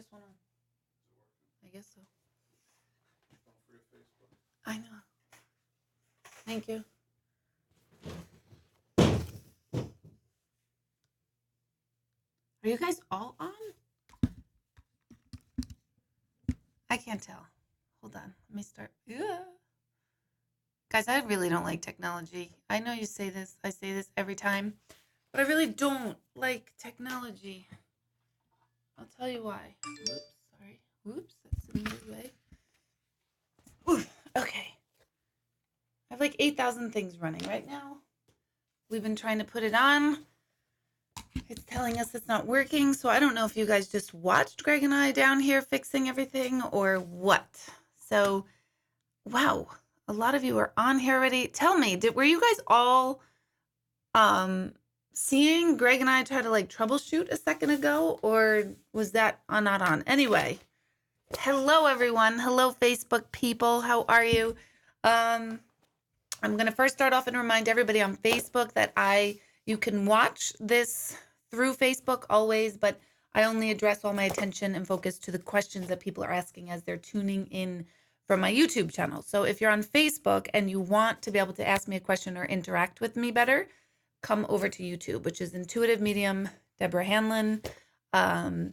just want to. I guess so. I know. Thank you. Are you guys all on? I can't tell. Hold on. Let me start. Yeah. Guys, I really don't like technology. I know you say this. I say this every time. But I really don't like technology. I'll tell you why. Whoops, sorry. Whoops, that's in the way. Ooh, okay. I have like 8,000 things running right now. We've been trying to put it on. It's telling us it's not working. So I don't know if you guys just watched Greg and I down here fixing everything or what. So, wow. A lot of you are on here already. Tell me, were you guys all seeing Greg and I try to like troubleshoot a second ago, or was that not on? Anyway, hello everyone. Hello Facebook people. How are you? I'm going to first start off and remind everybody on Facebook that you can watch this through Facebook always, but I only address all my attention and focus to the questions that people are asking as they're tuning in from my YouTube channel. So if you're on Facebook and you want to be able to ask me a question or interact with me better, come over to YouTube, which is Intuitive Medium Deborah Hanlon.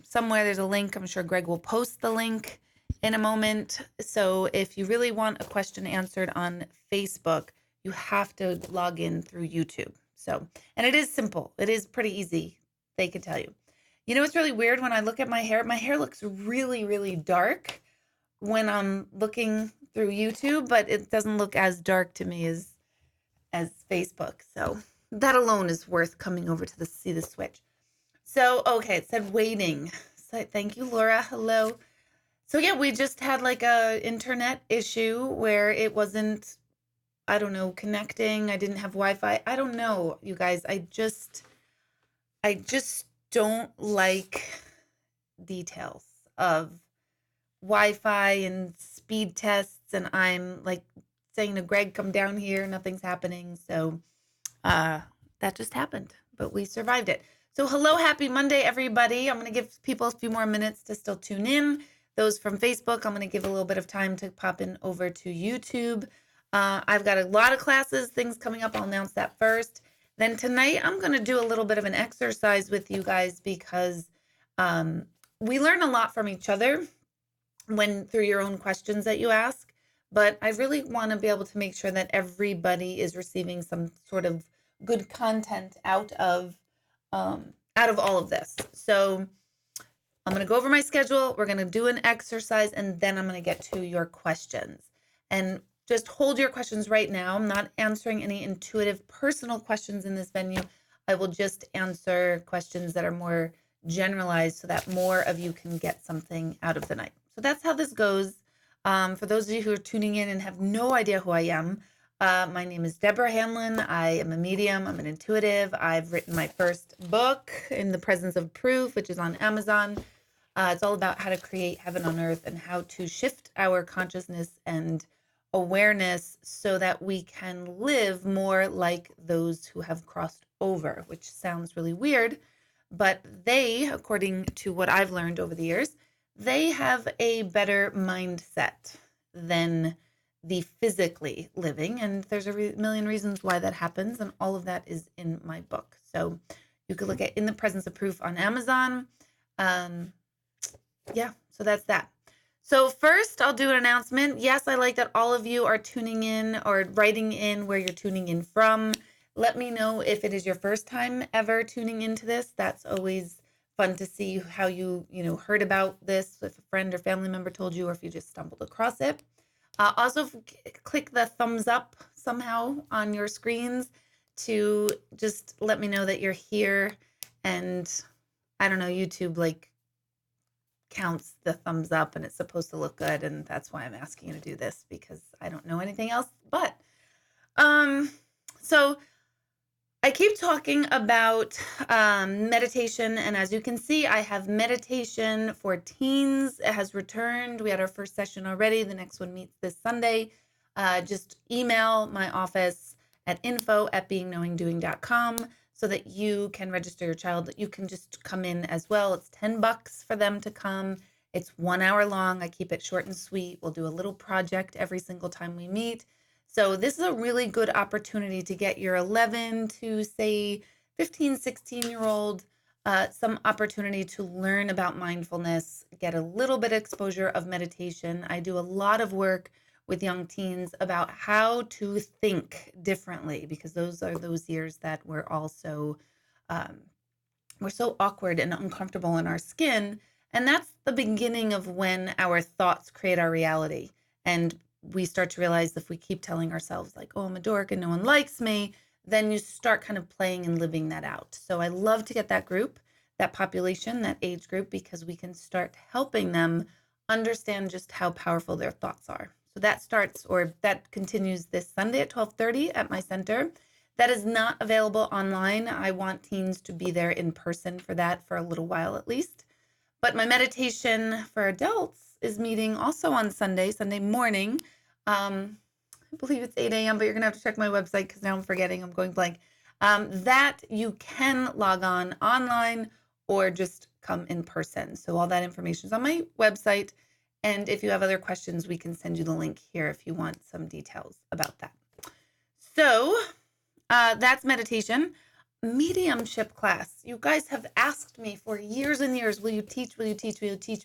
Somewhere there's a link. I'm sure Greg will post the link in a moment. So if you really want a question answered on Facebook, you have to log in through YouTube. So, and it is simple. It is pretty easy. They can tell you. You know, it's really weird when I look at my hair. My hair looks really, really dark when I'm looking through YouTube, but it doesn't look as dark to me as Facebook. So that alone is worth coming over to see the switch. So, okay, it said waiting. So thank you, Laura. Hello. So yeah, we just had like a internet issue where it wasn't, I don't know, connecting. I didn't have Wi-Fi. I don't know, you guys. I just don't like details of Wi-Fi and speed tests, and I'm like saying to Greg, come down here, nothing's happening. So that just happened, but we survived it. So hello, happy Monday, everybody. I'm going to give people a few more minutes to still tune in. Those from Facebook, I'm going to give a little bit of time to pop in over to YouTube. I've got a lot of classes, things coming up. I'll announce that first. Then tonight, I'm going to do a little bit of an exercise with you guys because we learn a lot from each other through your own questions that you ask. But I really want to be able to make sure that everybody is receiving some sort of good content out of all of this. So I'm going to go over my schedule. We're going to do an exercise, and then I'm going to get to your questions. And just hold your questions right now. I'm not answering any intuitive personal questions in this venue. I will just answer questions that are more generalized so that more of you can get something out of the night. So that's how this goes. For those of you who are tuning in and have no idea who I am, my name is Deborah Hanlon. I am a medium. I'm an intuitive. I've written my first book, In the Presence of Proof, which is on Amazon. It's all about how to create heaven on earth and how to shift our consciousness and awareness so that we can live more like those who have crossed over, which sounds really weird, but they, according to what I've learned over the years, they have a better mindset than the physically living. And there's a million reasons why that happens. And all of that is in my book. So you could look at In the Presence of Proof on Amazon. Yeah, so that's that. So first, I'll do an announcement. Yes, I like that all of you are tuning in or writing in where you're tuning in from. Let me know if it is your first time ever tuning into this. That's always fun to see how you heard about this, if a friend or family member told you, or if you just stumbled across it. Also, click the thumbs up somehow on your screens to just let me know that you're here. And I don't know, YouTube counts the thumbs up and it's supposed to look good, and that's why I'm asking you to do this, because I don't know anything else. But so I keep talking about meditation, and as you can see, I have meditation for teens. It has returned. We had our first session already. The next one meets this Sunday. Just email my office at info@beingknowingdoing.com so that you can register your child. You can just come in as well. It's $10 for them to come. It's 1 hour long. I keep it short and sweet. We'll do a little project every single time we meet. So this is a really good opportunity to get your 11 to say 15, 16-year-old some opportunity to learn about mindfulness, get a little bit of exposure of meditation. I do a lot of work with young teens about how to think differently, because those are those years that um, we're so awkward and uncomfortable in our skin. And that's the beginning of when our thoughts create our reality. And we start to realize if we keep telling ourselves, like, oh, I'm a dork and no one likes me, then you start kind of playing and living that out. So I love to get that group, that population, that age group, because we can start helping them understand just how powerful their thoughts are. So that continues this Sunday at 12:30 at my center. That is not available online. I want teens to be there in person for that for a little while at least. But my meditation for adults is meeting also on Sunday morning. I believe it's 8 a.m., but you're going to have to check my website because now I'm forgetting. I'm going blank. That you can log on online or just come in person. So all that information is on my website. And if you have other questions, we can send you the link here if you want some details about that. So that's meditation. Mediumship class. You guys have asked me for years and years, will you teach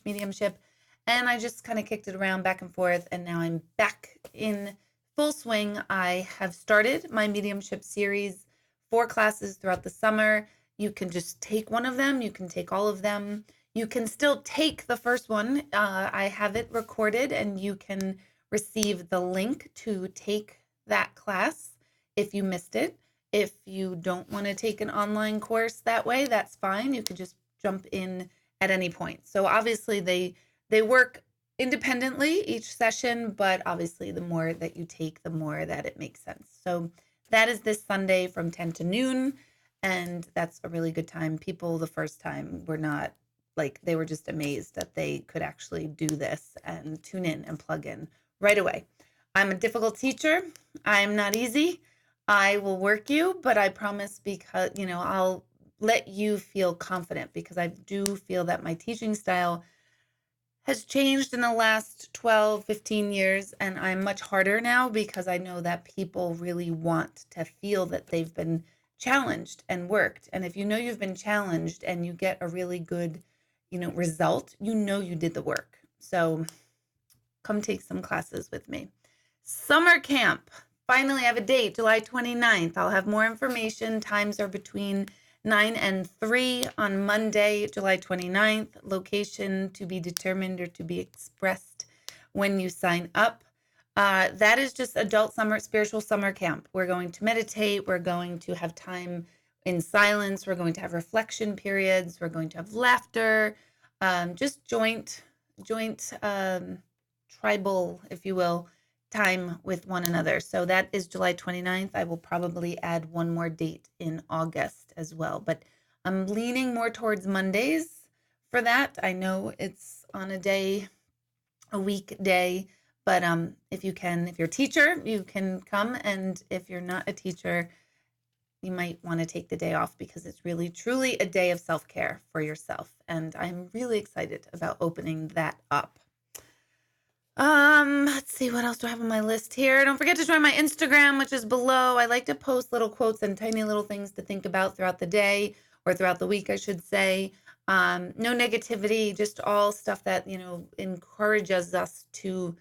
mediumship? And I just kind of kicked it around back and forth. And now I'm back in full swing. I have started my mediumship series, 4 classes throughout the summer. You can just take one of them. You can take all of them. You can still take the first one. I have it recorded and you can receive the link to take that class if you missed it. If you don't want to take an online course that way, that's fine. You could just jump in at any point. So obviously they work independently each session, but obviously the more that you take, the more that it makes sense. So that is this Sunday from 10 to noon. And that's a really good time. People the first time were not like, they were just amazed that they could actually do this and tune in and plug in right away. I'm a difficult teacher. I'm not easy. I will work you, but I promise, because, I'll let you feel confident, because I do feel that my teaching style has changed in the last 12, 15 years, and I'm much harder now because I know that people really want to feel that they've been challenged and worked. And if you know you've been challenged and you get a really good, result, you did the work. So come take some classes with me. Summer camp. Finally, I have a date, July 29th. I'll have more information. Times are between 9 and 3 on Monday, July 29th. Location to be determined or to be expressed when you sign up. That is just adult spiritual summer camp. We're going to meditate. We're going to have time in silence. We're going to have reflection periods. We're going to have laughter, just joint tribal, if you will, time with one another. So that is July 29th. I will probably add one more date in August as well, but I'm leaning more towards Mondays for that. I know it's on a weekday, but if you're a teacher, you can come. And if you're not a teacher, you might want to take the day off, because it's really, truly a day of self-care for yourself. And I'm really excited about opening that up. Let's see, what else do I have on my list here? Don't forget to join my Instagram, which is below. I like to post little quotes and tiny little things to think about throughout the day, or throughout the week, I should say. No negativity, just all stuff that, encourages us to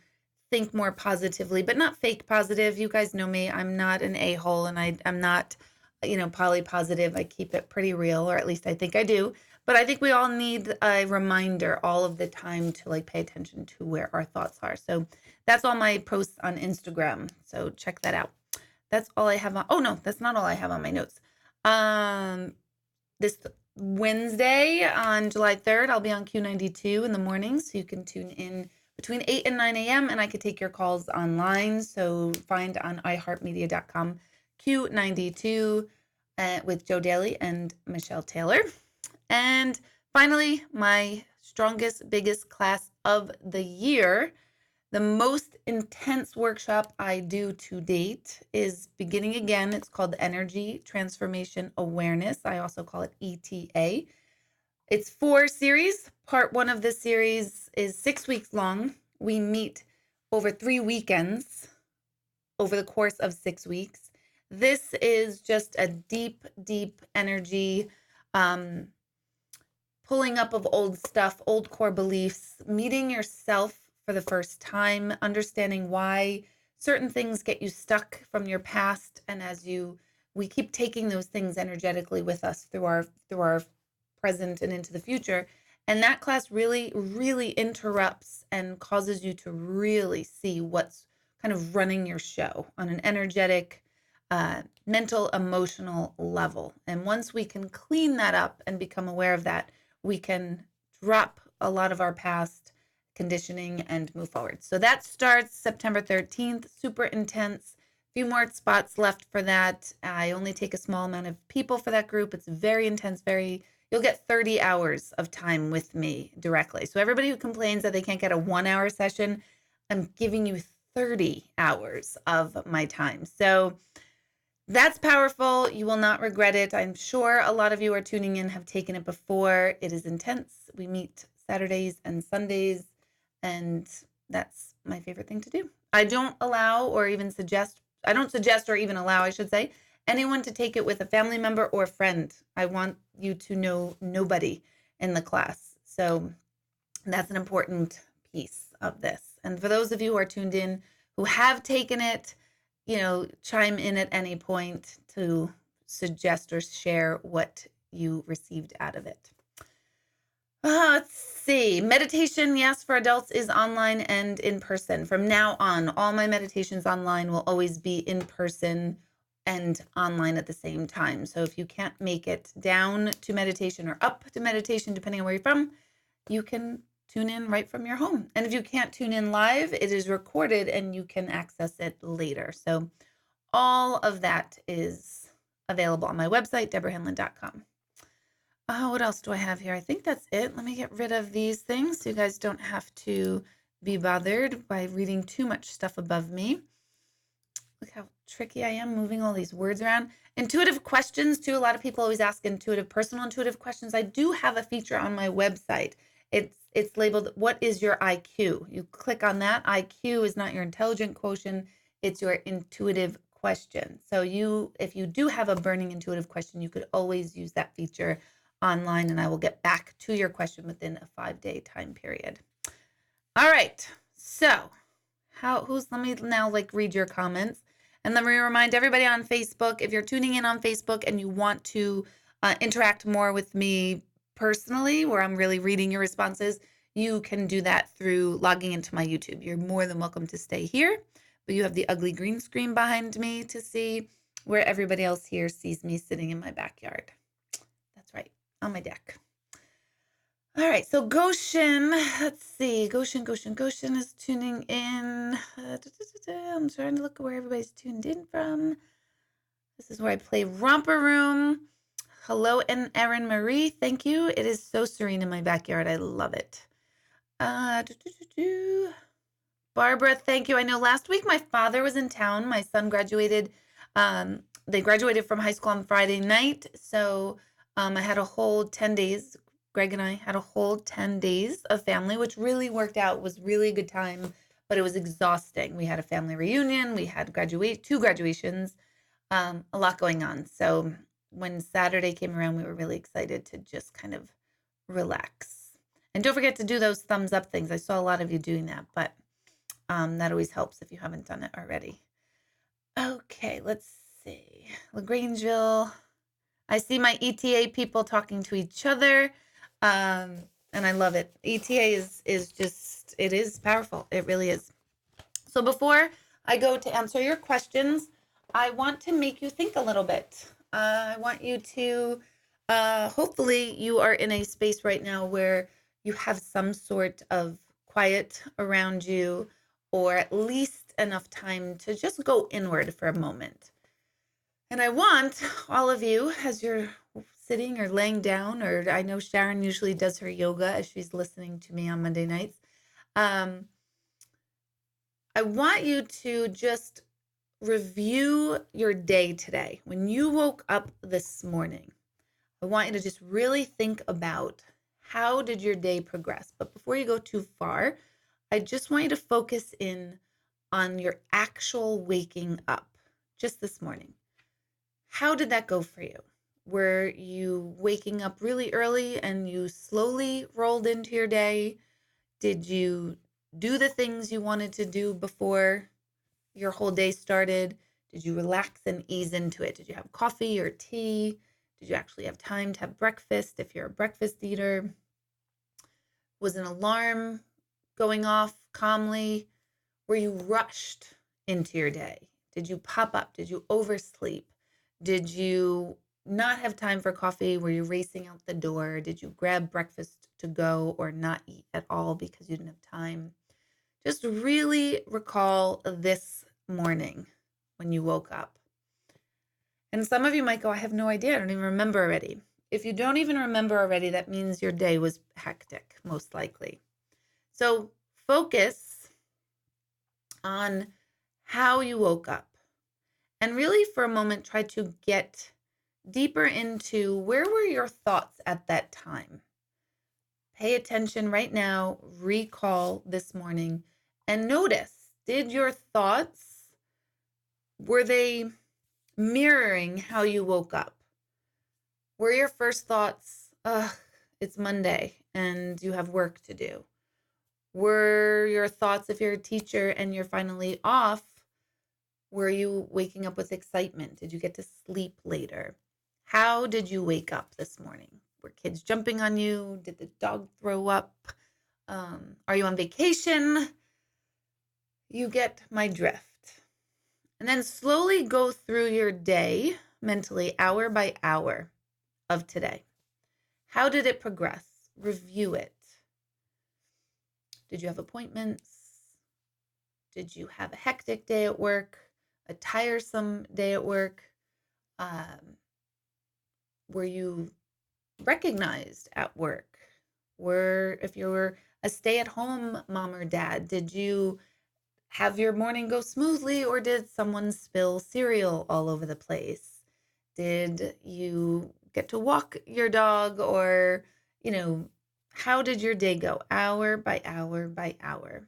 think more positively, but not fake positive. You guys know me. I'm not an a-hole, and I'm not, poly positive. I keep it pretty real, or at least I think I do. But I think we all need a reminder all of the time to pay attention to where our thoughts are. So that's all my posts on Instagram. So check that out. That's all I have oh no, that's not all I have on my notes. This Wednesday on July 3rd, I'll be on Q92 in the morning. So you can tune in between 8 and 9 a.m. and I could take your calls online. So find on iHeartMedia.com Q92 with Joe Daly and Michelle Taylor. And finally, my strongest, biggest class of the year, the most intense workshop I do to date, is beginning again. It's called Energy Transformation Awareness. I also call it ETA. It's 4 series. part 1 of this series is 6 weeks long. We meet over 3 weekends over the course of 6 weeks. This is just a deep, deep energy, pulling up of old stuff, old core beliefs, meeting yourself for the first time, understanding why certain things get you stuck from your past. And we keep taking those things energetically with us through our present and into the future. And that class really, really interrupts and causes you to really see what's kind of running your show on an energetic, mental, emotional level. And once we can clean that up and become aware of that, we can drop a lot of our past conditioning and move forward. So that starts September 13th, super intense. A few more spots left for that. I only take a small amount of people for that group. It's very intense, you'll get 30 hours of time with me directly. So everybody who complains that they can't get a 1-hour session, I'm giving you 30 hours of my time. So that's powerful. You will not regret it. I'm sure a lot of you are tuning in, have taken it before. It is intense. We meet Saturdays and Sundays, and that's my favorite thing to do. I don't suggest or even allow, I should say, anyone to take it with a family member or friend. I want you to know nobody in the class. So that's an important piece of this. And for those of you who are tuned in, who have taken it, chime in at any point to suggest or share what you received out of it. Let's see. Meditation, yes, for adults is online and in person. From now on, all my meditations online will always be in person and online at the same time. So if you can't make it down to meditation or up to meditation, depending on where you're from, you can tune in right from your home. And if you can't tune in live, it is recorded and you can access it later. So all of that is available on my website, deborahhanlon.com. What else do I have here? I think that's it. Let me get rid of these things so you guys don't have to be bothered by reading too much stuff above me. Look how tricky I am moving all these words around. Intuitive questions, too. A lot of people always ask personal intuitive questions. I do have a feature on my website. It's labeled, what is your IQ? You click on that. IQ is not your intelligent quotient. It's your intuitive question. So if you do have a burning intuitive question, you could always use that feature online, and I will get back to your question within a 5-day time period. All right. So let me now read your comments. And let me remind everybody on Facebook, if you're tuning in on Facebook and you want to interact more with me personally, where I'm really reading your responses, you can do that through logging into my YouTube. You're more than welcome to stay here, but you have the ugly green screen behind me to see, where everybody else here sees me sitting in my backyard. That's right, on my deck. All right, so Goshen, let's see. Goshen is tuning in. I'm trying to look at where everybody's tuned in from. This is where I play Romper Room. Hello, and Erin Marie, thank you. It is so serene in my backyard. I love it. Barbara, thank you. I know last week my father was in town. My son graduated. They graduated from high school on Friday night. So I had a whole 10 days. Greg and I had a whole 10 days of family, which really worked out. It was really a good time, but it was exhausting. We had a family reunion. We had 2 graduations, a lot going on. So when Saturday came around, we were really excited to just kind of relax. And don't forget to do those thumbs up things. I saw a lot of you doing that, but that always helps if you haven't done it already. Okay, let's see. LaGrangeville. I see my ETA people talking to each other, and I love it. ETA is just, it is powerful. It really is. So before I go to answer your questions, I want to make you think a little bit. I want you to, hopefully you are in a space right now where you have some sort of quiet around you, or at least enough time to just go inward for a moment. And I want all of you, as you're sitting or laying down, or I know Sharon usually does her yoga as she's listening to me on Monday nights. I want you to just review your day today. When you woke up this morning, I want you to just really think about How did your day progress? But before you go too far, I just want you to focus in on your actual waking up just this morning. How did that go for you? Were you waking up really early and you slowly rolled into your day? Did you do the things you wanted to do before your whole day started? Did you relax and ease into it? Did you have coffee or tea? Did you actually have time to have breakfast if you're a breakfast eater? Was an alarm going off calmly? Were you rushed into your day? Did you pop up? Did you oversleep? Did you not have time for coffee? Were you racing out the door? Did you grab breakfast to go or not eat at all because you didn't have time? Just really recall this morning when you woke up. And some of you might go, I have no idea. I don't even remember already. If you don't even remember already, that means your day was hectic, most likely. So focus on how you woke up. And really, for a moment, try to get deeper into where were your thoughts at that time. Pay attention right now, recall this morning, and notice, did your thoughts, were they mirroring how you woke up? Were your first thoughts, ugh, it's Monday and you have work to do? Were your thoughts, if you're a teacher and you're finally off, were you waking up with excitement? Did you get to sleep later? How did you wake up this morning? Were kids jumping on you? Did the dog throw up? Are you on vacation? You get my drift. And then slowly go through your day mentally, hour by hour of today. How did it progress? Review it. Did you have appointments? Did you have a hectic day at work? A tiresome day at work? Were you recognized at work? If you were a stay-at-home mom or dad, did you have your morning go smoothly, or did someone spill cereal all over the place? Did you get to walk your dog, or, how did your day go? Hour by hour by hour.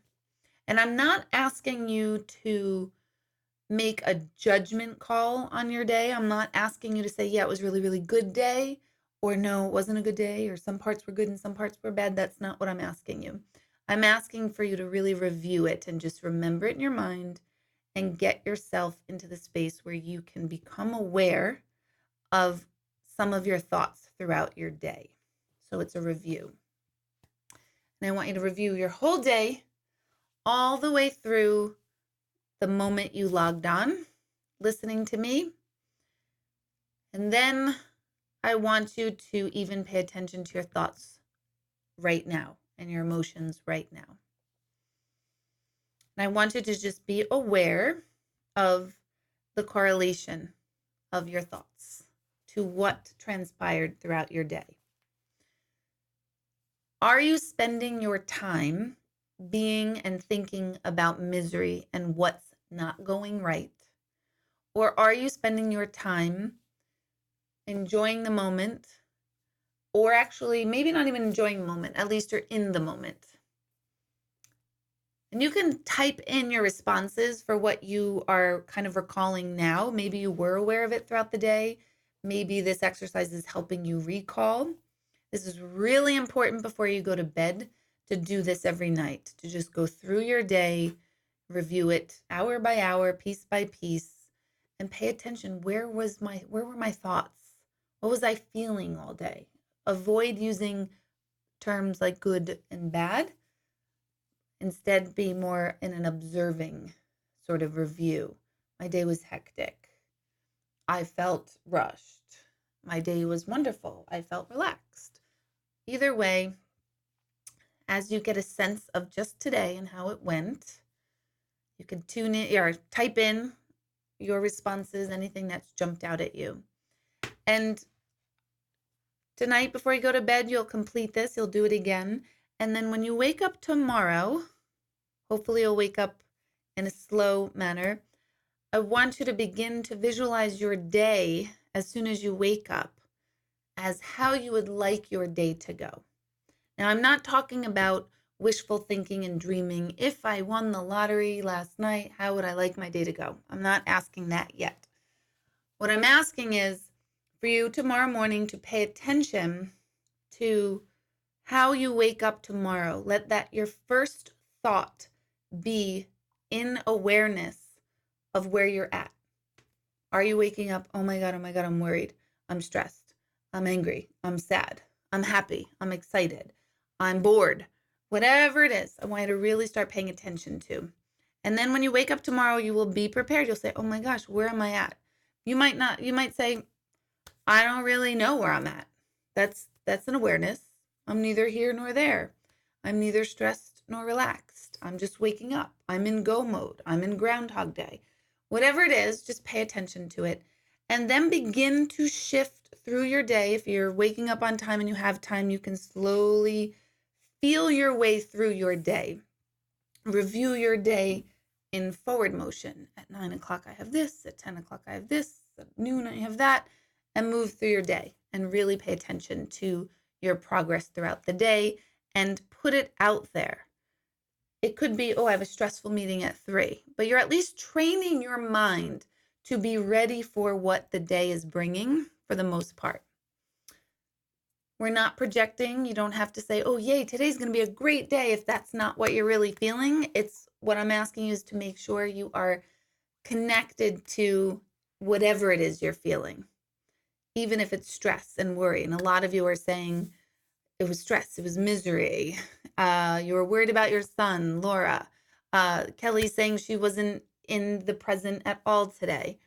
And I'm not asking you to make a judgment call on your day. I'm not asking you to say, yeah, it was a really, really good day, or no, it wasn't a good day, or some parts were good and some parts were bad. That's not what I'm asking you. I'm asking for you to really review it and just remember it in your mind and get yourself into the space where you can become aware of some of your thoughts throughout your day. So it's a review. And I want you to review your whole day all the way through the moment you logged on, listening to me. And then I want you to even pay attention to your thoughts right now and your emotions right now. And I want you to just be aware of the correlation of your thoughts to what transpired throughout your day. Are you spending your time being and thinking about misery and what's not going right? Or are you spending your time enjoying the moment, or actually maybe not even enjoying the moment, at least you're in the moment? And you can type in your responses for what you are kind of recalling now. Maybe you were aware of it throughout the day. Maybe this exercise is helping you recall. This is really important before you go to bed, to do this every night, to just go through your day, review it hour by hour, piece by piece, and pay attention. Where were my thoughts? What was I feeling all day? Avoid using terms like good and bad. Instead, be more in an observing sort of review. My day was hectic. I felt rushed. My day was wonderful. I felt relaxed. Either way, as you get a sense of just today and how it went, you can tune in or type in your responses, anything that's jumped out at you. And tonight, before you go to bed, you'll complete this. You'll do it again. And then when you wake up tomorrow, hopefully you'll wake up in a slow manner. I want you to begin to visualize your day as soon as you wake up as how you would like your day to go. Now, I'm not talking about wishful thinking and dreaming. If I won the lottery last night, how would I like my day to go? I'm not asking that yet. What I'm asking is for you tomorrow morning to pay attention to how you wake up tomorrow. Let that your first thought be in awareness of where you're at. Are you waking up? Oh my God, I'm worried. I'm stressed. I'm angry. I'm sad. I'm happy. I'm excited. I'm bored. Whatever it is, I want you to really start paying attention to. And then when you wake up tomorrow, you will be prepared. You'll say, oh my gosh, where am I at? You might say, I don't really know where I'm at. That's an awareness. I'm neither here nor there. I'm neither stressed nor relaxed. I'm just waking up. I'm in go mode. I'm in Groundhog Day. Whatever it is, just pay attention to it. And then begin to shift through your day. If you're waking up on time and you have time, you can slowly feel your way through your day. Review your day in forward motion. At 9 o'clock, I have this. At 10 o'clock, I have this. At noon, I have that. And move through your day and really pay attention to your progress throughout the day and put it out there. It could be, oh, I have a stressful meeting at 3, but you're at least training your mind to be ready for what the day is bringing for the most part. We're not projecting. You don't have to say, oh, yay, today's going to be a great day if that's not what you're really feeling. It's what I'm asking you is to make sure you are connected to whatever it is you're feeling, even if it's stress and worry. And a lot of you are saying it was stress, it was misery. You were worried about your son, Laura. Kelly's saying she wasn't in the present at all today.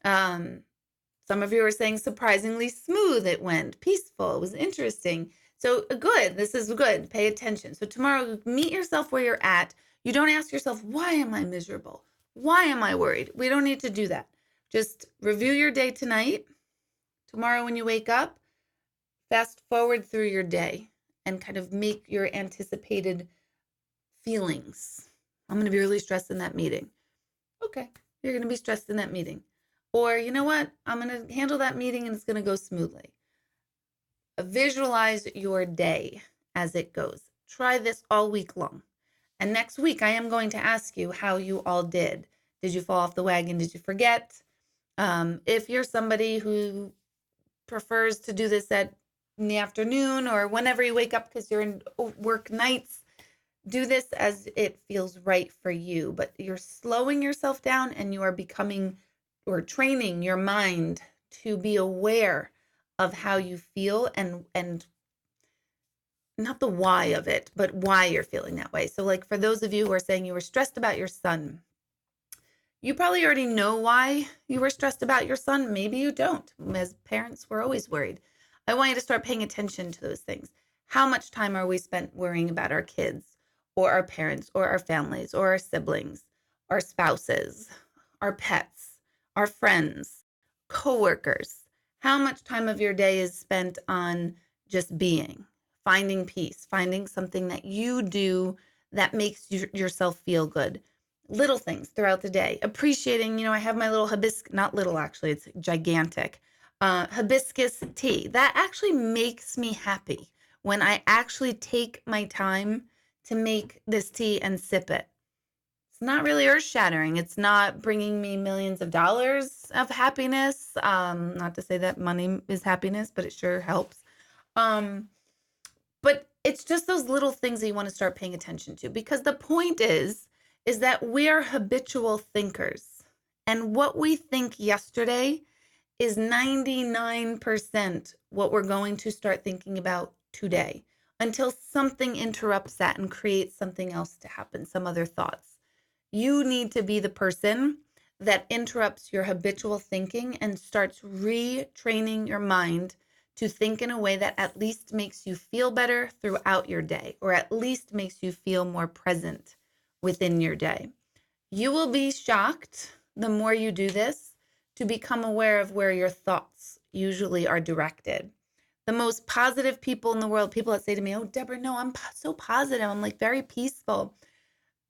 Some of you are saying surprisingly smooth it went, peaceful, it was interesting. So good, this is good, pay attention. So tomorrow, meet yourself where you're at. You don't ask yourself, why am I miserable? Why am I worried? We don't need to do that. Just review your day tonight. Tomorrow when you wake up, fast forward through your day and kind of make your anticipated feelings. I'm going to be really stressed in that meeting. Okay, you're going to be stressed in that meeting. Or, you know what? I'm going to handle that meeting and it's going to go smoothly. Visualize your day as it goes. Try this all week long. And next week, I am going to ask you how you all did. Did you fall off the wagon? Did you forget? If you're somebody who prefers to do this in the afternoon or whenever you wake up because you're in work nights, do this as it feels right for you. But you're slowing yourself down and you are becoming or training your mind to be aware of how you feel and not the why of it, but why you're feeling that way. So like for those of you who are saying you were stressed about your son, you probably already know why you were stressed about your son. Maybe you don't. As parents, we're always worried. I want you to start paying attention to those things. How much time are we spent worrying about our kids or our parents or our families or our siblings, our spouses, our pets, our friends, coworkers? How much time of your day is spent on just being, finding peace, finding something that you do that makes yourself feel good? Little things throughout the day, appreciating, I have my little hibiscus, not little, actually, it's gigantic, hibiscus tea. That actually makes me happy when I actually take my time to make this tea and sip it. It's not really earth shattering. It's not bringing me millions of dollars of happiness. Not to say that money is happiness, but it sure helps. But it's just those little things that you want to start paying attention to, because the point is that we are habitual thinkers. And what we think yesterday is 99% what we're going to start thinking about today until something interrupts that and creates something else to happen, some other thoughts. You need to be the person that interrupts your habitual thinking and starts retraining your mind to think in a way that at least makes you feel better throughout your day, or at least makes you feel more present within your day. You will be shocked the more you do this to become aware of where your thoughts usually are directed. The most positive people in the world, people that say to me, oh, Deborah, no, I'm so positive. I'm like very peaceful.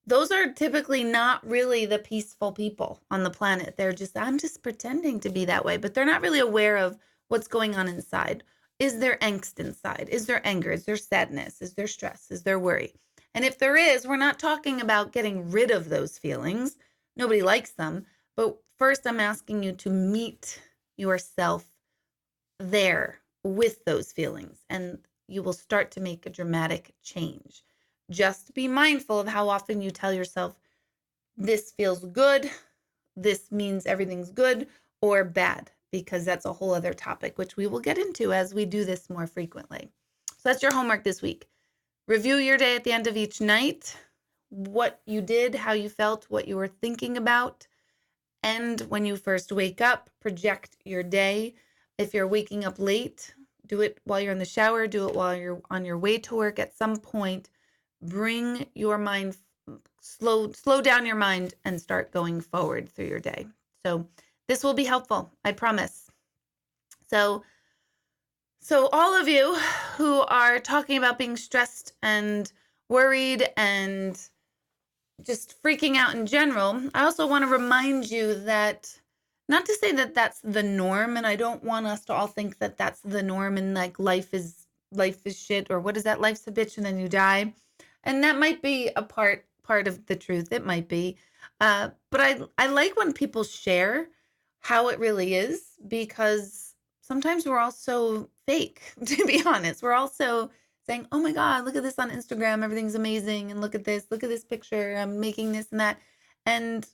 Those are typically not really the peaceful people on the planet. I'm just pretending to be that way, but they're not really aware of what's going on inside. Is there angst inside? Is there anger? Is there sadness? Is there stress? Is there worry? And if there is, we're not talking about getting rid of those feelings. Nobody likes them. But first, I'm asking you to meet yourself there with those feelings, and you will start to make a dramatic change. Just be mindful of how often you tell yourself, this feels good, this means everything's good or bad, because that's a whole other topic, which we will get into as we do this more frequently. So that's your homework this week. Review your day at the end of each night, what you did, how you felt, what you were thinking about. And when you first wake up, project your day. If you're waking up late, do it while you're in the shower, do it while you're on your way to work. At some point, bring your mind, slow down your mind and start going forward through your day. So this will be helpful, I promise. So all of you who are talking about being stressed and worried and just freaking out in general, I also want to remind you that, not to say that that's the norm, and I don't want us to all think that that's the norm and like life is shit, or what is that, life's a bitch and then you die. And that might be a part of the truth. It might be. But I like when people share how it really is, because sometimes we're all so fake, to be honest. We're also saying, oh my God, look at this on Instagram. Everything's amazing. And look at this picture. I'm making this and that. And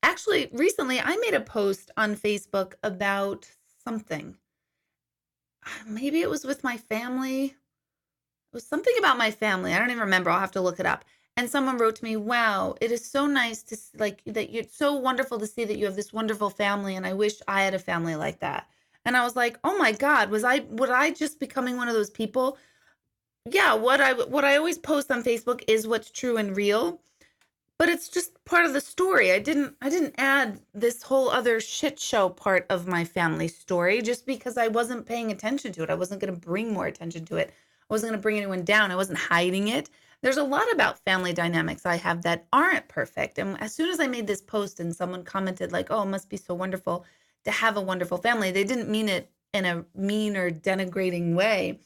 actually, recently, I made a post on Facebook about something. Maybe it was with my family. It was something about my family. I don't even remember. I'll have to look it up. And someone wrote to me, wow, it is so nice to like that. It's so wonderful to see that you have this wonderful family. And I wish I had a family like that. And I was like, oh my God, would I just becoming one of those people? Yeah, what I always post on Facebook is what's true and real, but it's just part of the story. I didn't add this whole other shit show part of my family story just because I wasn't paying attention to it. I wasn't going to bring more attention to it. I wasn't going to bring anyone down. I wasn't hiding it. There's a lot about family dynamics I have that aren't perfect. And as soon as I made this post and someone commented like, "Oh, it must be so wonderful to have a wonderful family," they didn't mean it in a mean or denigrating way.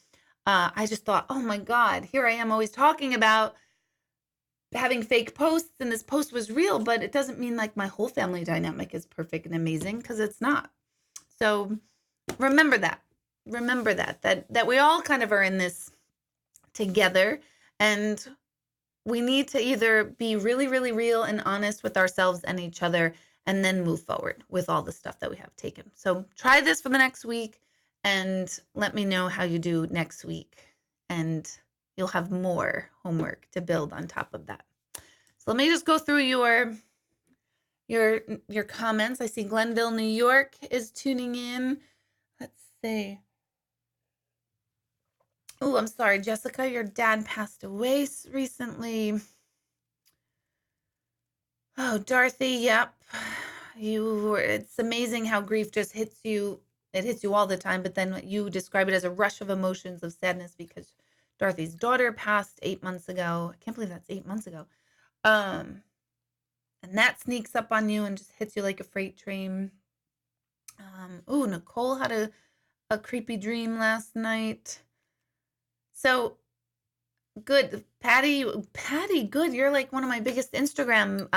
I just thought, oh my God, here I am always talking about having fake posts, and this post was real, but it doesn't mean like my whole family dynamic is perfect and amazing, because it's not. So remember that. Remember that we all kind of are in this together, and we need to either be really, really real and honest with ourselves and each other, and then move forward with all the stuff that we have taken. So try this for the next week and let me know how you do next week. And you'll have more homework to build on top of that. So let me just go through your comments. I see Glenville, New York is tuning in. Let's see. Oh, I'm sorry, Jessica, your dad passed away recently. Oh, Dorothy, yep. It's amazing how grief just hits you. It hits you all the time, but then you describe it as a rush of emotions of sadness because Dorothy's daughter passed 8 months ago. I can't believe that's 8 months ago. And that sneaks up on you and just hits you like a freight train. Nicole had a creepy dream last night. So good. Patty, good. You're like one of my biggest Instagram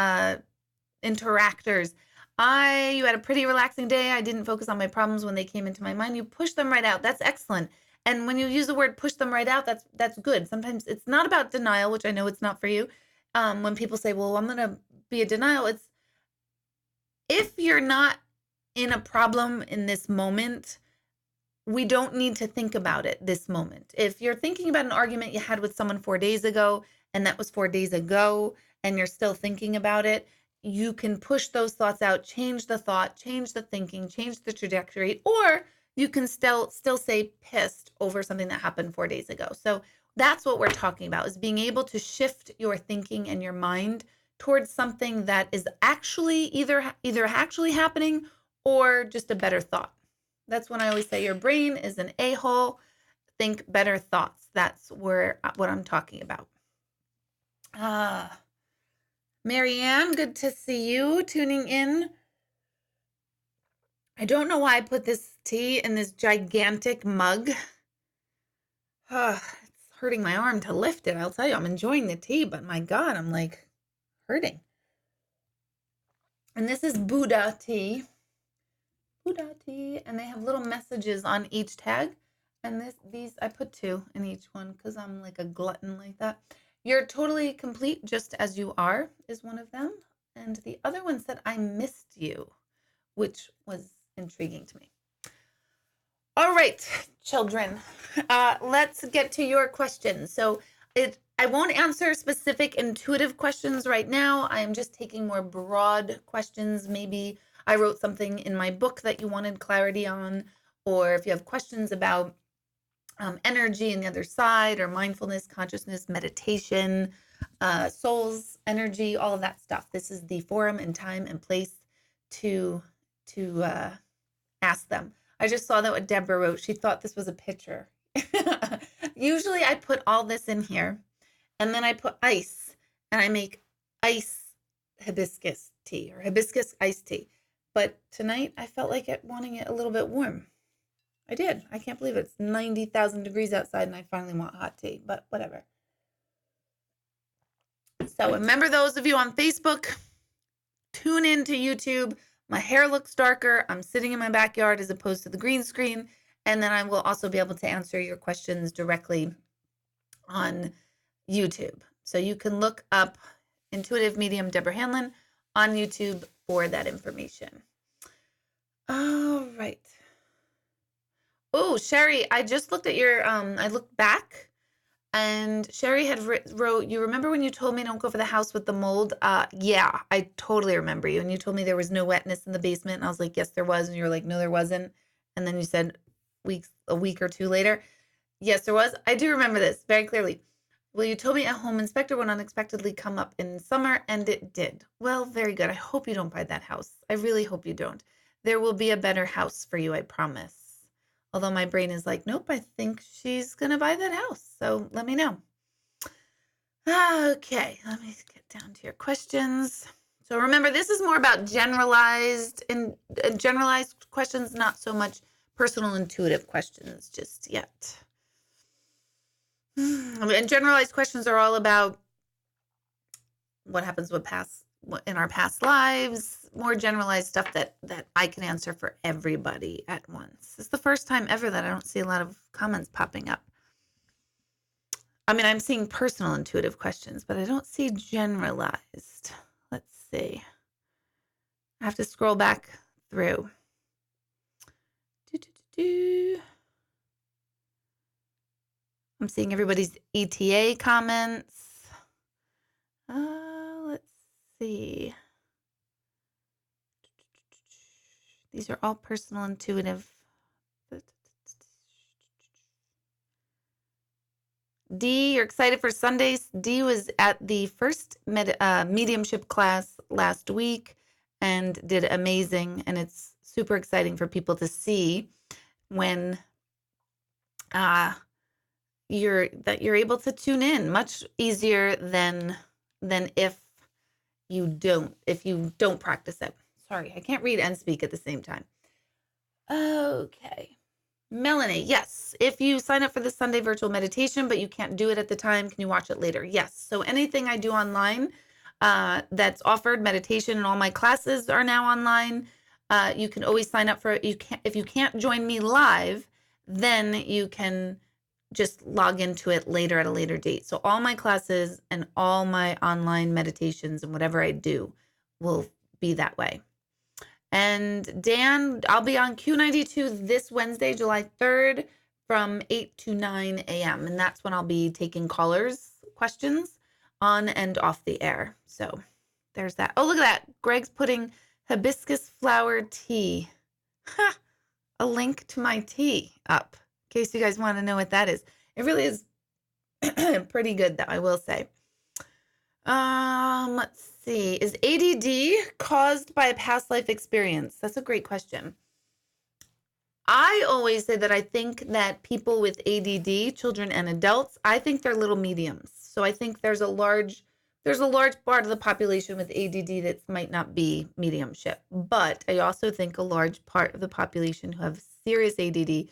interactors. You had a pretty relaxing day. I didn't focus on my problems when they came into my mind. You pushed them right out. That's excellent. And when you use the word push them right out, that's good. Sometimes it's not about denial, which I know it's not for you. When people say, well, I'm going to be a denial, it's if you're not in a problem in this moment, we don't need to think about it this moment. If you're thinking about an argument you had with someone 4 days ago, and that was 4 days ago, and you're still thinking about it, you can push those thoughts out, change the thought, change the thinking, change the trajectory, or you can still stay pissed over something that happened 4 days ago. So that's what we're talking about, is being able to shift your thinking and your mind towards something that is actually either actually happening or just a better thought. That's when I always say your brain is an a-hole. Think better thoughts. That's what I'm talking about. Marianne, good to see you tuning in. I don't know why I put this tea in this gigantic mug. It's hurting my arm to lift it. I'll tell you, I'm enjoying the tea, but my God, I'm like hurting. And this is Buddha tea. Buddha tea. And they have little messages on each tag. And these, I put 2 in each one because I'm like a glutton like that. You're totally complete just as you are is one of them. And the other one said, I missed you, which was intriguing to me. All right, children, let's get to your questions. So I won't answer specific intuitive questions right now. I am just taking more broad questions. Maybe I wrote something in my book that you wanted clarity on, or if you have questions about energy and the other side, or mindfulness, consciousness, meditation, souls, energy, all of that stuff. This is the forum and time and place to ask them. I just saw that what Deborah wrote. She thought this was a picture. Usually I put all this in here and then I put ice and I make ice hibiscus tea or hibiscus iced tea. But tonight I felt like wanting it a little bit warm. I did. I can't believe it. It's 90,000 degrees outside and I finally want hot tea, but whatever. So remember, those of you on Facebook, tune in to YouTube. My hair looks darker. I'm sitting in my backyard as opposed to the green screen. And then I will also be able to answer your questions directly on YouTube. So you can look up Intuitive Medium Deborah Hanlon on YouTube for that information. All right. Oh, Sherry, I just looked at your, I looked back. And Sherry had wrote, you remember when you told me don't go for the house with the mold? Yeah, I totally remember you. And you told me there was no wetness in the basement. And I was like, yes, there was. And you were like, no, there wasn't. And then you said a week or 2 later, yes, there was. I do remember this very clearly. Well, you told me a home inspector would unexpectedly come up in summer, and it did. Well, very good. I hope you don't buy that house. I really hope you don't. There will be a better house for you, I promise. Although my brain is like, nope, I think she's going to buy that house. So let me know. Okay, let me get down to your questions. So remember, this is more about generalized questions, not so much personal intuitive questions just yet. And generalized questions are all about what happens in our past lives, more generalized stuff that I can answer for everybody at once. It's the first time ever that I don't see a lot of comments popping up. I mean, I'm seeing personal intuitive questions, but I don't see generalized. Let's see. I have to scroll back through. I'm seeing everybody's ETA comments. Let's see. These are all personal intuitive. D, you're excited for Sundays. D was at the first mediumship class last week and did amazing. And it's super exciting for people to see when you're able to tune in. Much easier than if you don't practice it. Sorry, I can't read and speak at the same time. Okay. Melanie, yes. If you sign up for the Sunday virtual meditation, but you can't do it at the time, can you watch it later? Yes. So anything I do online that's offered, meditation, and all my classes are now online. You can always sign up for it. If you can't join me live, then you can just log into it later at a later date. So all my classes and all my online meditations and whatever I do will be that way. And Dan, I'll be on Q92 this Wednesday, July 3rd from 8 to 9 a.m. And that's when I'll be taking callers' questions on and off the air. So there's that. Oh, look at that. Greg's putting hibiscus flower tea. A link to my tea up in case you guys want to know what that is. It really is pretty good, though, I will say. Let's see. Is ADD caused by a past life experience? That's a great question. I always say that I think that people with ADD, children and adults, I think they're little mediums. So I think there's a large there's a large part of the population with ADD that might not be mediumship, but I also think a large part of the population who have serious ADD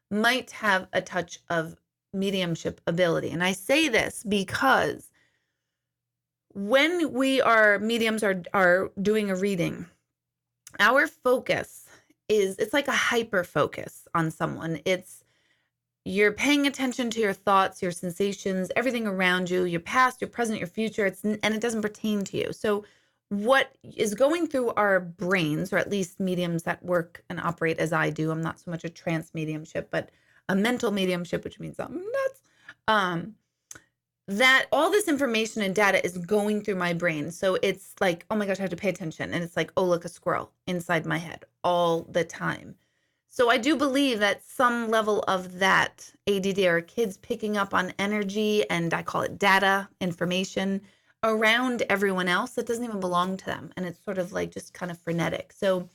might have a touch of mediumship ability. And I say this because when we are mediums are doing a reading, our focus it's like a hyper focus on someone. You're paying attention to your thoughts, your sensations, everything around you, your past, your present, your future, and it doesn't pertain to you. So what is going through our brains, or at least mediums that work and operate as I do, I'm not so much a trance mediumship, but a mental mediumship, which means I'm nuts, that all this information and data is going through my brain. So it's like, oh my gosh, I have to pay attention. And it's like, oh, look, a squirrel inside my head all the time. So I do believe that some level of that ADD are kids picking up on energy, and I call it data, information around everyone else that doesn't even belong to them. And it's sort of like just kind of frenetic. So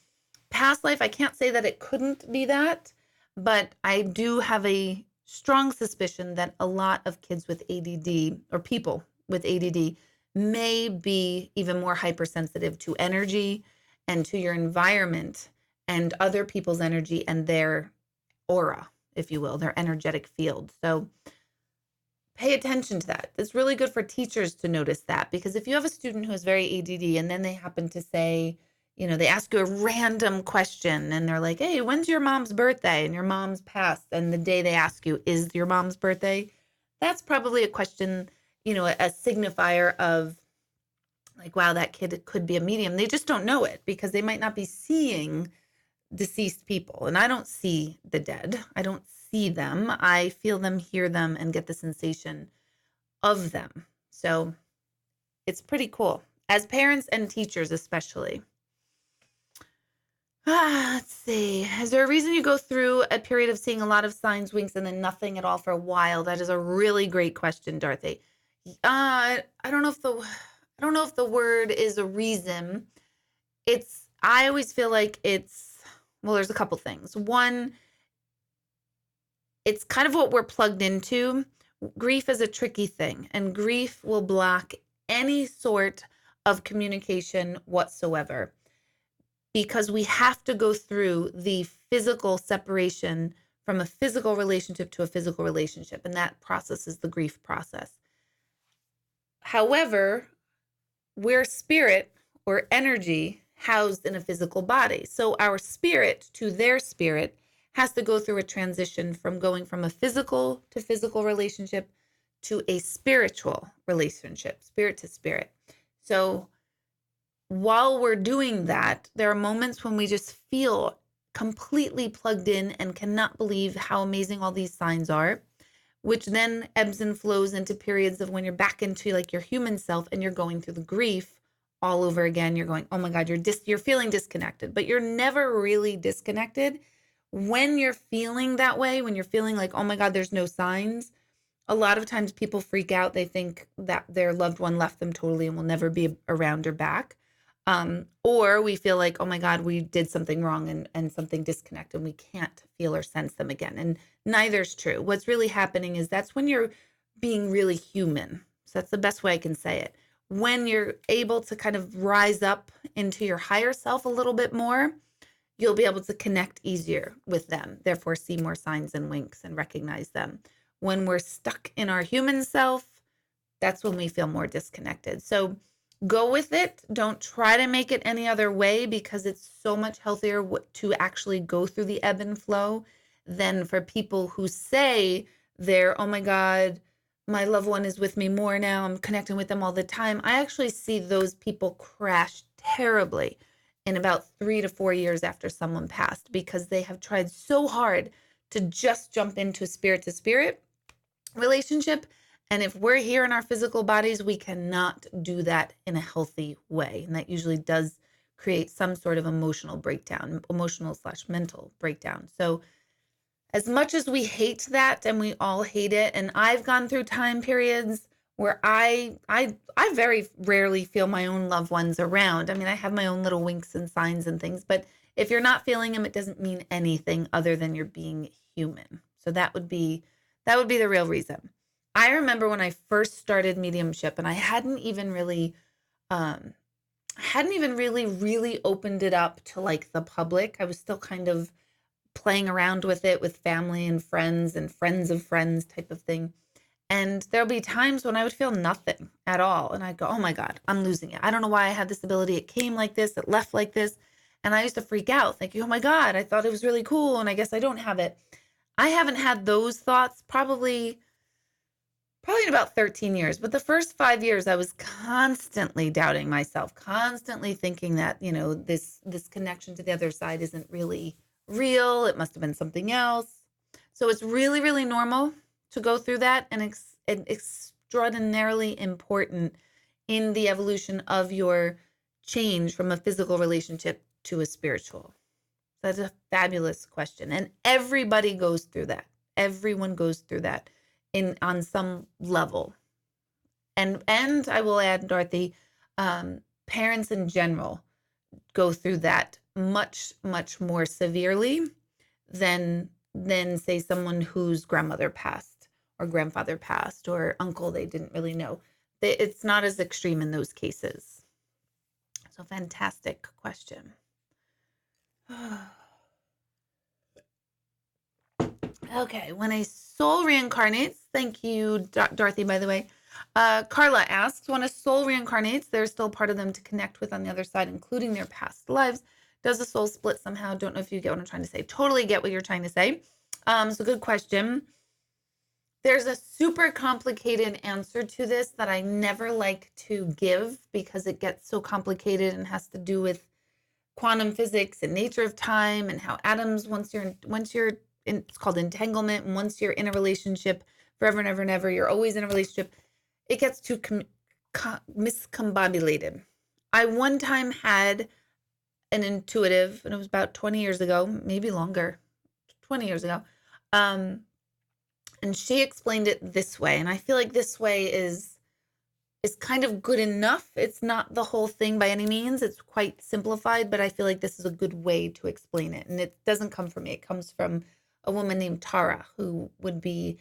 past life, I can't say that it couldn't be that, but I do have a strong suspicion that a lot of kids with ADD, or people with ADD, may be even more hypersensitive to energy and to your environment and other people's energy and their aura, if you will, their energetic field. So pay attention to that. It's really good for teachers to notice that, because if you have a student who is very ADD and then they happen to say, they ask you a random question and they're like, hey, when's your mom's birthday? And your mom's passed. And the day they ask you, is your mom's birthday? That's probably a question, a signifier of like, wow, that kid could be a medium. They just don't know it because they might not be seeing deceased people. And I don't see the dead. I don't see them. I feel them, hear them, and get the sensation of them. So it's pretty cool as parents and teachers, especially. Let's see. Is there a reason you go through a period of seeing a lot of signs, winks, and then nothing at all for a while? That is a really great question, Dorothy. I don't know if the word is a reason. I always feel like well, there's a couple things. One, it's kind of what we're plugged into. Grief is a tricky thing, and grief will block any sort of communication whatsoever, because we have to go through the physical separation from a physical relationship to a physical relationship, and that process is the grief process. However, we're spirit or energy housed in a physical body. So our spirit to their spirit has to go through a transition from going from a physical to physical relationship to a spiritual relationship, spirit to spirit. So while we're doing that, there are moments when we just feel completely plugged in and cannot believe how amazing all these signs are, which then ebbs and flows into periods of when you're back into like your human self and you're going through the grief all over again. You're going, oh my God, you're feeling disconnected, but you're never really disconnected. When you're feeling that way, when you're feeling like, oh my God, there's no signs, a lot of times people freak out. They think that their loved one left them totally and will never be around or back. Or we feel like, oh my God, we did something wrong and something disconnected and we can't feel or sense them again. And neither's true. What's really happening is that's when you're being really human. So that's the best way I can say it. When you're able to kind of rise up into your higher self a little bit more, you'll be able to connect easier with them, therefore see more signs and winks and recognize them. When we're stuck in our human self, that's when we feel more disconnected. So go with it. Don't try to make it any other way, because it's so much healthier to actually go through the ebb and flow than for people who say they're, oh my God, my loved one is with me more now, I'm connecting with them all the time. I actually see those people crash terribly in about 3 to 4 years after someone passed, because they have tried so hard to just jump into spirit to spirit relationship. And if we're here in our physical bodies, we cannot do that in a healthy way. And that usually does create some sort of emotional breakdown, emotional/mental breakdown. So as much as we hate that, and we all hate it, and I've gone through time periods where I very rarely feel my own loved ones around. I mean, I have my own little winks and signs and things, but if you're not feeling them, it doesn't mean anything other than you're being human. So that would be the real reason. I remember when I first started mediumship, and I um, hadn't even really opened it up to like the public. I was still kind of playing around with it with family and friends of friends type of thing. And there'll be times when I would feel nothing at all. And I'd go, oh my God, I'm losing it. I don't know why I had this ability. It came like this, it left like this. And I used to freak out thinking, oh my God, I thought it was really cool. And I guess I don't have it. I haven't had those thoughts probably in about 13 years. But the first 5 years, I was constantly doubting myself, constantly thinking that, this connection to the other side isn't really real. It must have been something else. So it's really normal to go through that, and extraordinarily important in the evolution of your change from a physical relationship to a spiritual. That's a fabulous question. And everybody goes through that. Everyone goes through that on some level. And I will add, Dorothy, parents in general go through that much more severely than say someone whose grandmother passed or grandfather passed or uncle they didn't really know. It's not as extreme in those cases. So fantastic question. Okay, when a soul reincarnates, thank you, Dorothy, by the way. Carla asks, when a soul reincarnates, there's still part of them to connect with on the other side, including their past lives. Does the soul split somehow? Don't know if you get what I'm trying to say. Totally get what you're trying to say. So good question. There's a super complicated answer to this that I never like to give because it gets so complicated and has to do with quantum physics and nature of time and how atoms, once you're it's called entanglement, and once you're in a relationship forever and ever and ever, you're always in a relationship, it gets too miscombobulated. I one time had an intuitive, and it was about 20 years ago, maybe longer, 20 years ago. And she explained it this way. And I feel like this way is kind of good enough. It's not the whole thing by any means. It's quite simplified, but I feel like this is a good way to explain it. And it doesn't come from me. It comes from a woman named Tara, who would be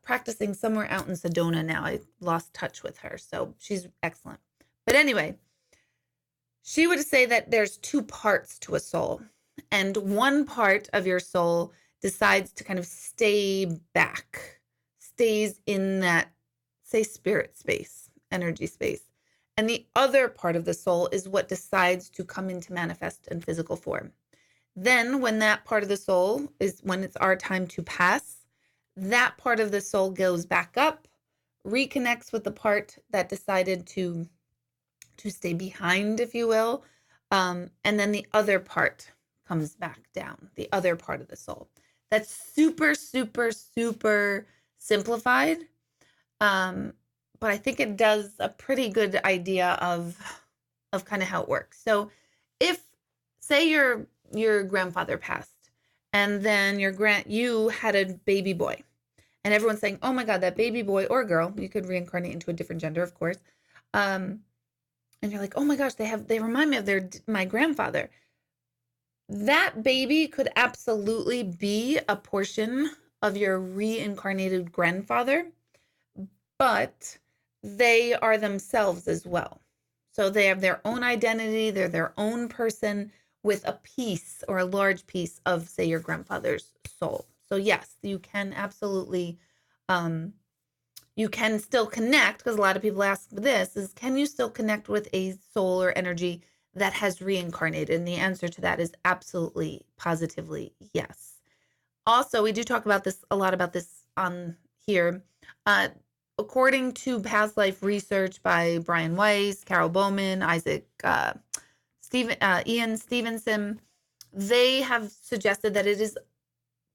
practicing somewhere out in Sedona now. I lost touch with her, so she's excellent. But anyway, she would say that there's two parts to a soul, and one part of your soul decides to kind of stay back, stays in that, say, spirit space, energy space. And the other part of the soul is what decides to come into manifest in physical form. Then when that part of the soul when it's our time to pass, that part of the soul goes back up, reconnects with the part that decided to stay behind, if you will. And then the other part comes back down, the other part of the soul. That's super simplified. But I think it does a pretty good idea of kind of how it works. So if, say, your grandfather passed, and then you had a baby boy, and everyone's saying, oh my God, that baby boy or girl, you could reincarnate into a different gender, of course. And you're like, oh my gosh, they remind me of my grandfather. That baby could absolutely be a portion of your reincarnated grandfather, but they are themselves as well. So they have their own identity. They're their own person with a piece or a large piece of, say, your grandfather's soul. So yes, you can absolutely, you can still connect, because a lot of people ask this is, can you still connect with a soul or energy that has reincarnated? And the answer to that is absolutely, positively yes. Also, we do talk about this a lot about this on here. According to past life research by Brian Weiss, Carol Bowman, Ian Stevenson, they have suggested that it is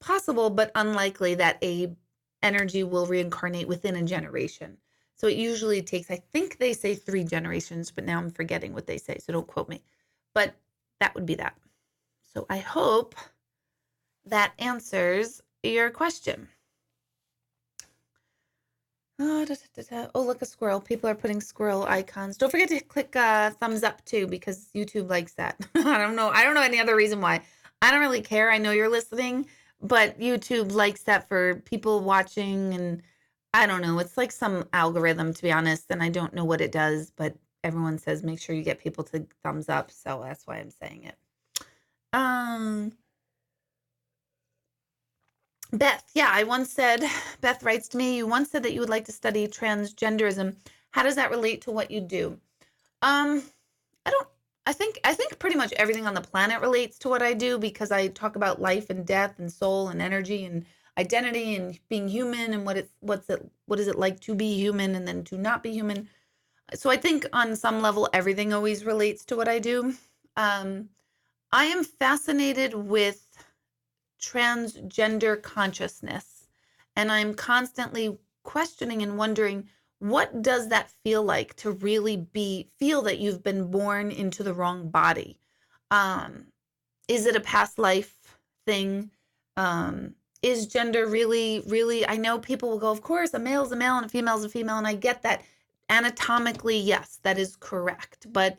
possible but unlikely that a energy will reincarnate within a generation. So it usually takes, I think they say 3 generations, but now I'm forgetting what they say, so don't quote me. But that would be that. So I hope that answers your question. Oh, look, a squirrel. People are putting squirrel icons. Don't forget to click thumbs up too, because YouTube likes that. I don't know any other reason why. I don't really care. I know you're listening, but YouTube likes that for people watching, and I don't know. It's like some algorithm, to be honest, and I don't know what it does, but everyone says make sure you get people to thumbs up, so that's why I'm saying it. Um, Beth, yeah, I once said, Beth writes to me, you once said that you would like to study transgenderism. How does that relate to what you do? Um, I don't I think pretty much everything on the planet relates to what I do because I talk about life and death and soul and energy and identity and being human and what is it like to be human and then to not be human. So I think on some level everything always relates to what I do. Um, I am fascinated with transgender consciousness. And I'm constantly questioning and wondering, what does that feel like to really feel that you've been born into the wrong body? Um, is it a past life thing? Is gender really, I know people will go, of course, a male is a male and a female is a female. And I get that anatomically, yes, that is correct. But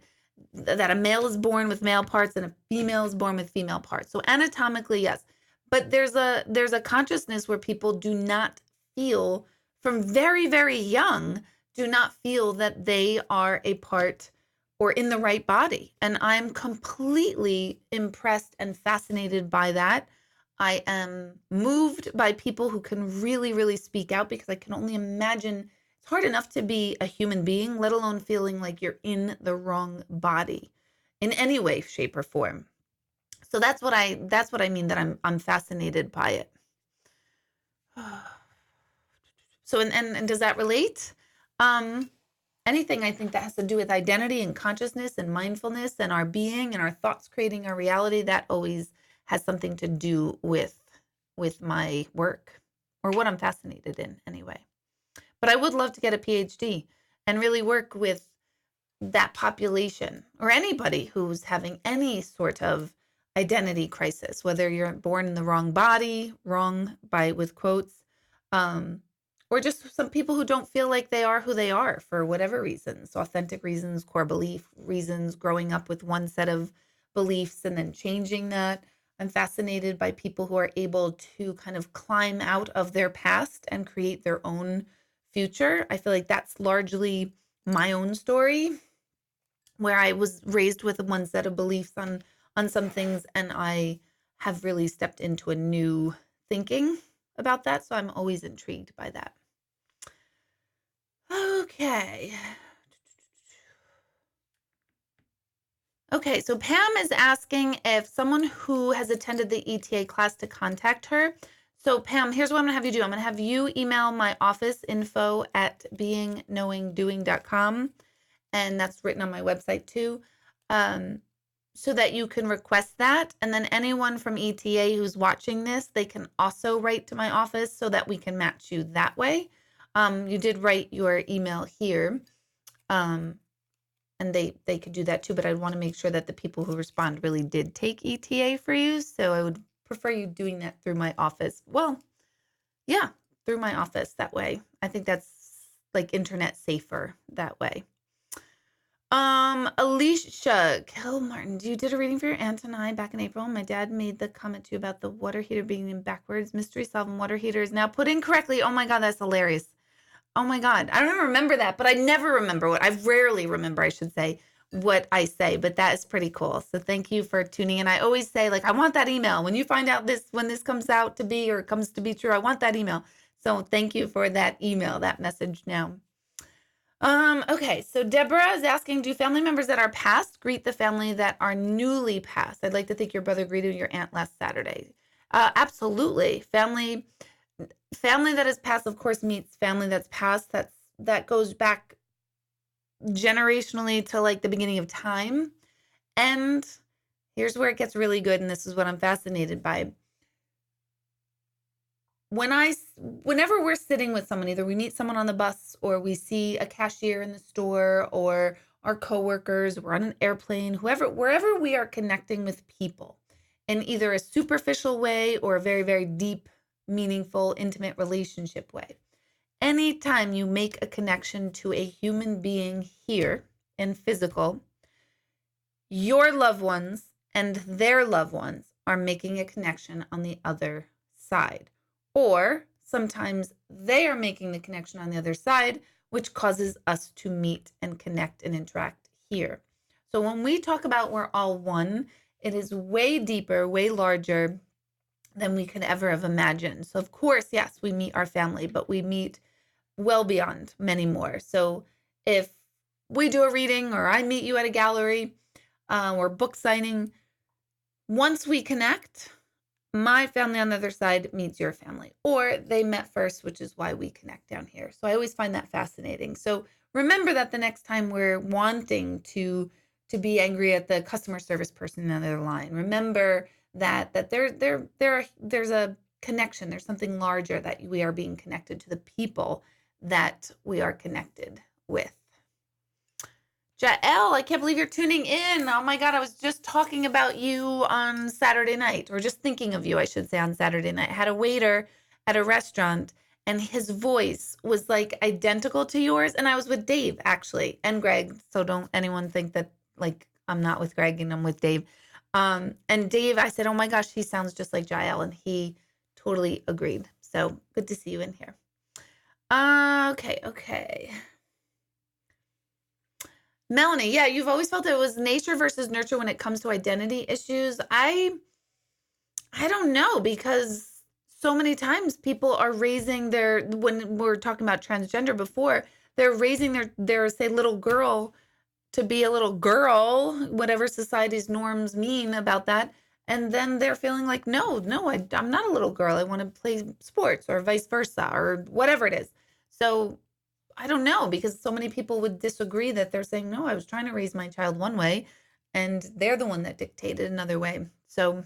that a male is born with male parts and a female is born with female parts. So anatomically, yes. But there's a consciousness where people do not feel from very, very young, do not feel that they are a part or in the right body. And I'm completely impressed and fascinated by that. I am moved by people who can really, really speak out because I can only imagine it's hard enough to be a human being, let alone feeling like you're in the wrong body in any way, shape, or form. So that's what I mean that I'm fascinated by it. So and does that relate? Um, Anything I think that has to do with identity and consciousness and mindfulness and our being and our thoughts creating our reality, that always has something to do with my work or what I'm fascinated in anyway. But I would love to get a PhD and really work with that population or anybody who's having any sort of identity crisis, whether you're born in the wrong body, wrong by with quotes, um, or just some people who don't feel like they are who they are for whatever reasons, authentic reasons, core belief reasons, growing up with one set of beliefs and then changing that. I'm fascinated by people who are able to kind of climb out of their past and create their own future. I feel like that's largely my own story where I was raised with one set of beliefs on some things, and I have really stepped into a new thinking about that. So I'm always intrigued by that. Okay. Okay, so Pam is asking if someone who has attended the ETA class to contact her. So Pam, here's what I'm gonna have you do. I'm gonna have you email my office info@beingknowingdoing.com, and that's written on my website too. So that you can request that. And then anyone from ETA who's watching this, they can also write to my office so that we can match you that way. You did write your email here, and they could do that too, but I'd want to make sure that the people who respond really did take ETA for you. So I would prefer you doing that through my office. Well, yeah, through my office that way. I think that's like internet safer that way. Alicia Kilmartin, you did a reading for your aunt and I back in April. My dad made the comment to you about the water heater being in backwards. Mystery solving water heater is now put in correctly. Oh my God, that's hilarious. Oh my God. I don't remember that, but I never remember I rarely remember, I should say, what I say, but that is pretty cool. So thank you for tuning in. I always say, like, I want that email. When you find out when this comes out to be or comes to be true, I want that email. So thank you for that email, that message now. Okay, so Deborah is asking, do family members that are passed greet the family that are newly passed? I'd like to think your brother greeted your aunt last Saturday. Absolutely. Family that is passed, of course, meets family that's passed. That goes back generationally to like the beginning of time. And here's where it gets really good, and this is what I'm fascinated by. Whenever we're sitting with someone, either we meet someone on the bus or we see a cashier in the store or our coworkers, we're on an airplane, wherever we are connecting with people in either a superficial way or a very, very deep, meaningful, intimate relationship way. Anytime you make a connection to a human being here in physical, your loved ones and their loved ones are making a connection on the other side. Or sometimes they are making the connection on the other side, which causes us to meet and connect and interact here. So when we talk about we're all one, it is way deeper, way larger than we could ever have imagined. So of course, yes, we meet our family, but we meet well beyond many more. So if we do a reading or I meet you at a gallery or book signing, once we connect, my family on the other side meets your family, or they met first, which is why we connect down here. So I always find that fascinating. So remember that the next time we're wanting to be angry at the customer service person on the other line, remember that there's a connection. There's something larger, that we are being connected to the people that we are connected with. Jael, I can't believe you're tuning in. Oh my God, I was just talking about you on Saturday night, or just thinking of you, I should say, on Saturday night. I had a waiter at a restaurant, and his voice was like identical to yours. And I was with Dave, actually, and Greg. So don't anyone think that like I'm not with Greg and I'm with Dave. And Dave, I said, oh my gosh, he sounds just like Jael. And he totally agreed. So good to see you in here. Okay. Melanie, yeah, you've always felt it was nature versus nurture when it comes to identity issues. I don't know, because so many times people are raising when we're talking about transgender before, they're raising their say little girl to be a little girl, whatever society's norms mean about that. And then they're feeling like, no, I'm not a little girl. I want to play sports, or vice versa, or whatever it is. So I don't know, because so many people would disagree that they're saying, no, I was trying to raise my child one way, and they're the one that dictated another way. So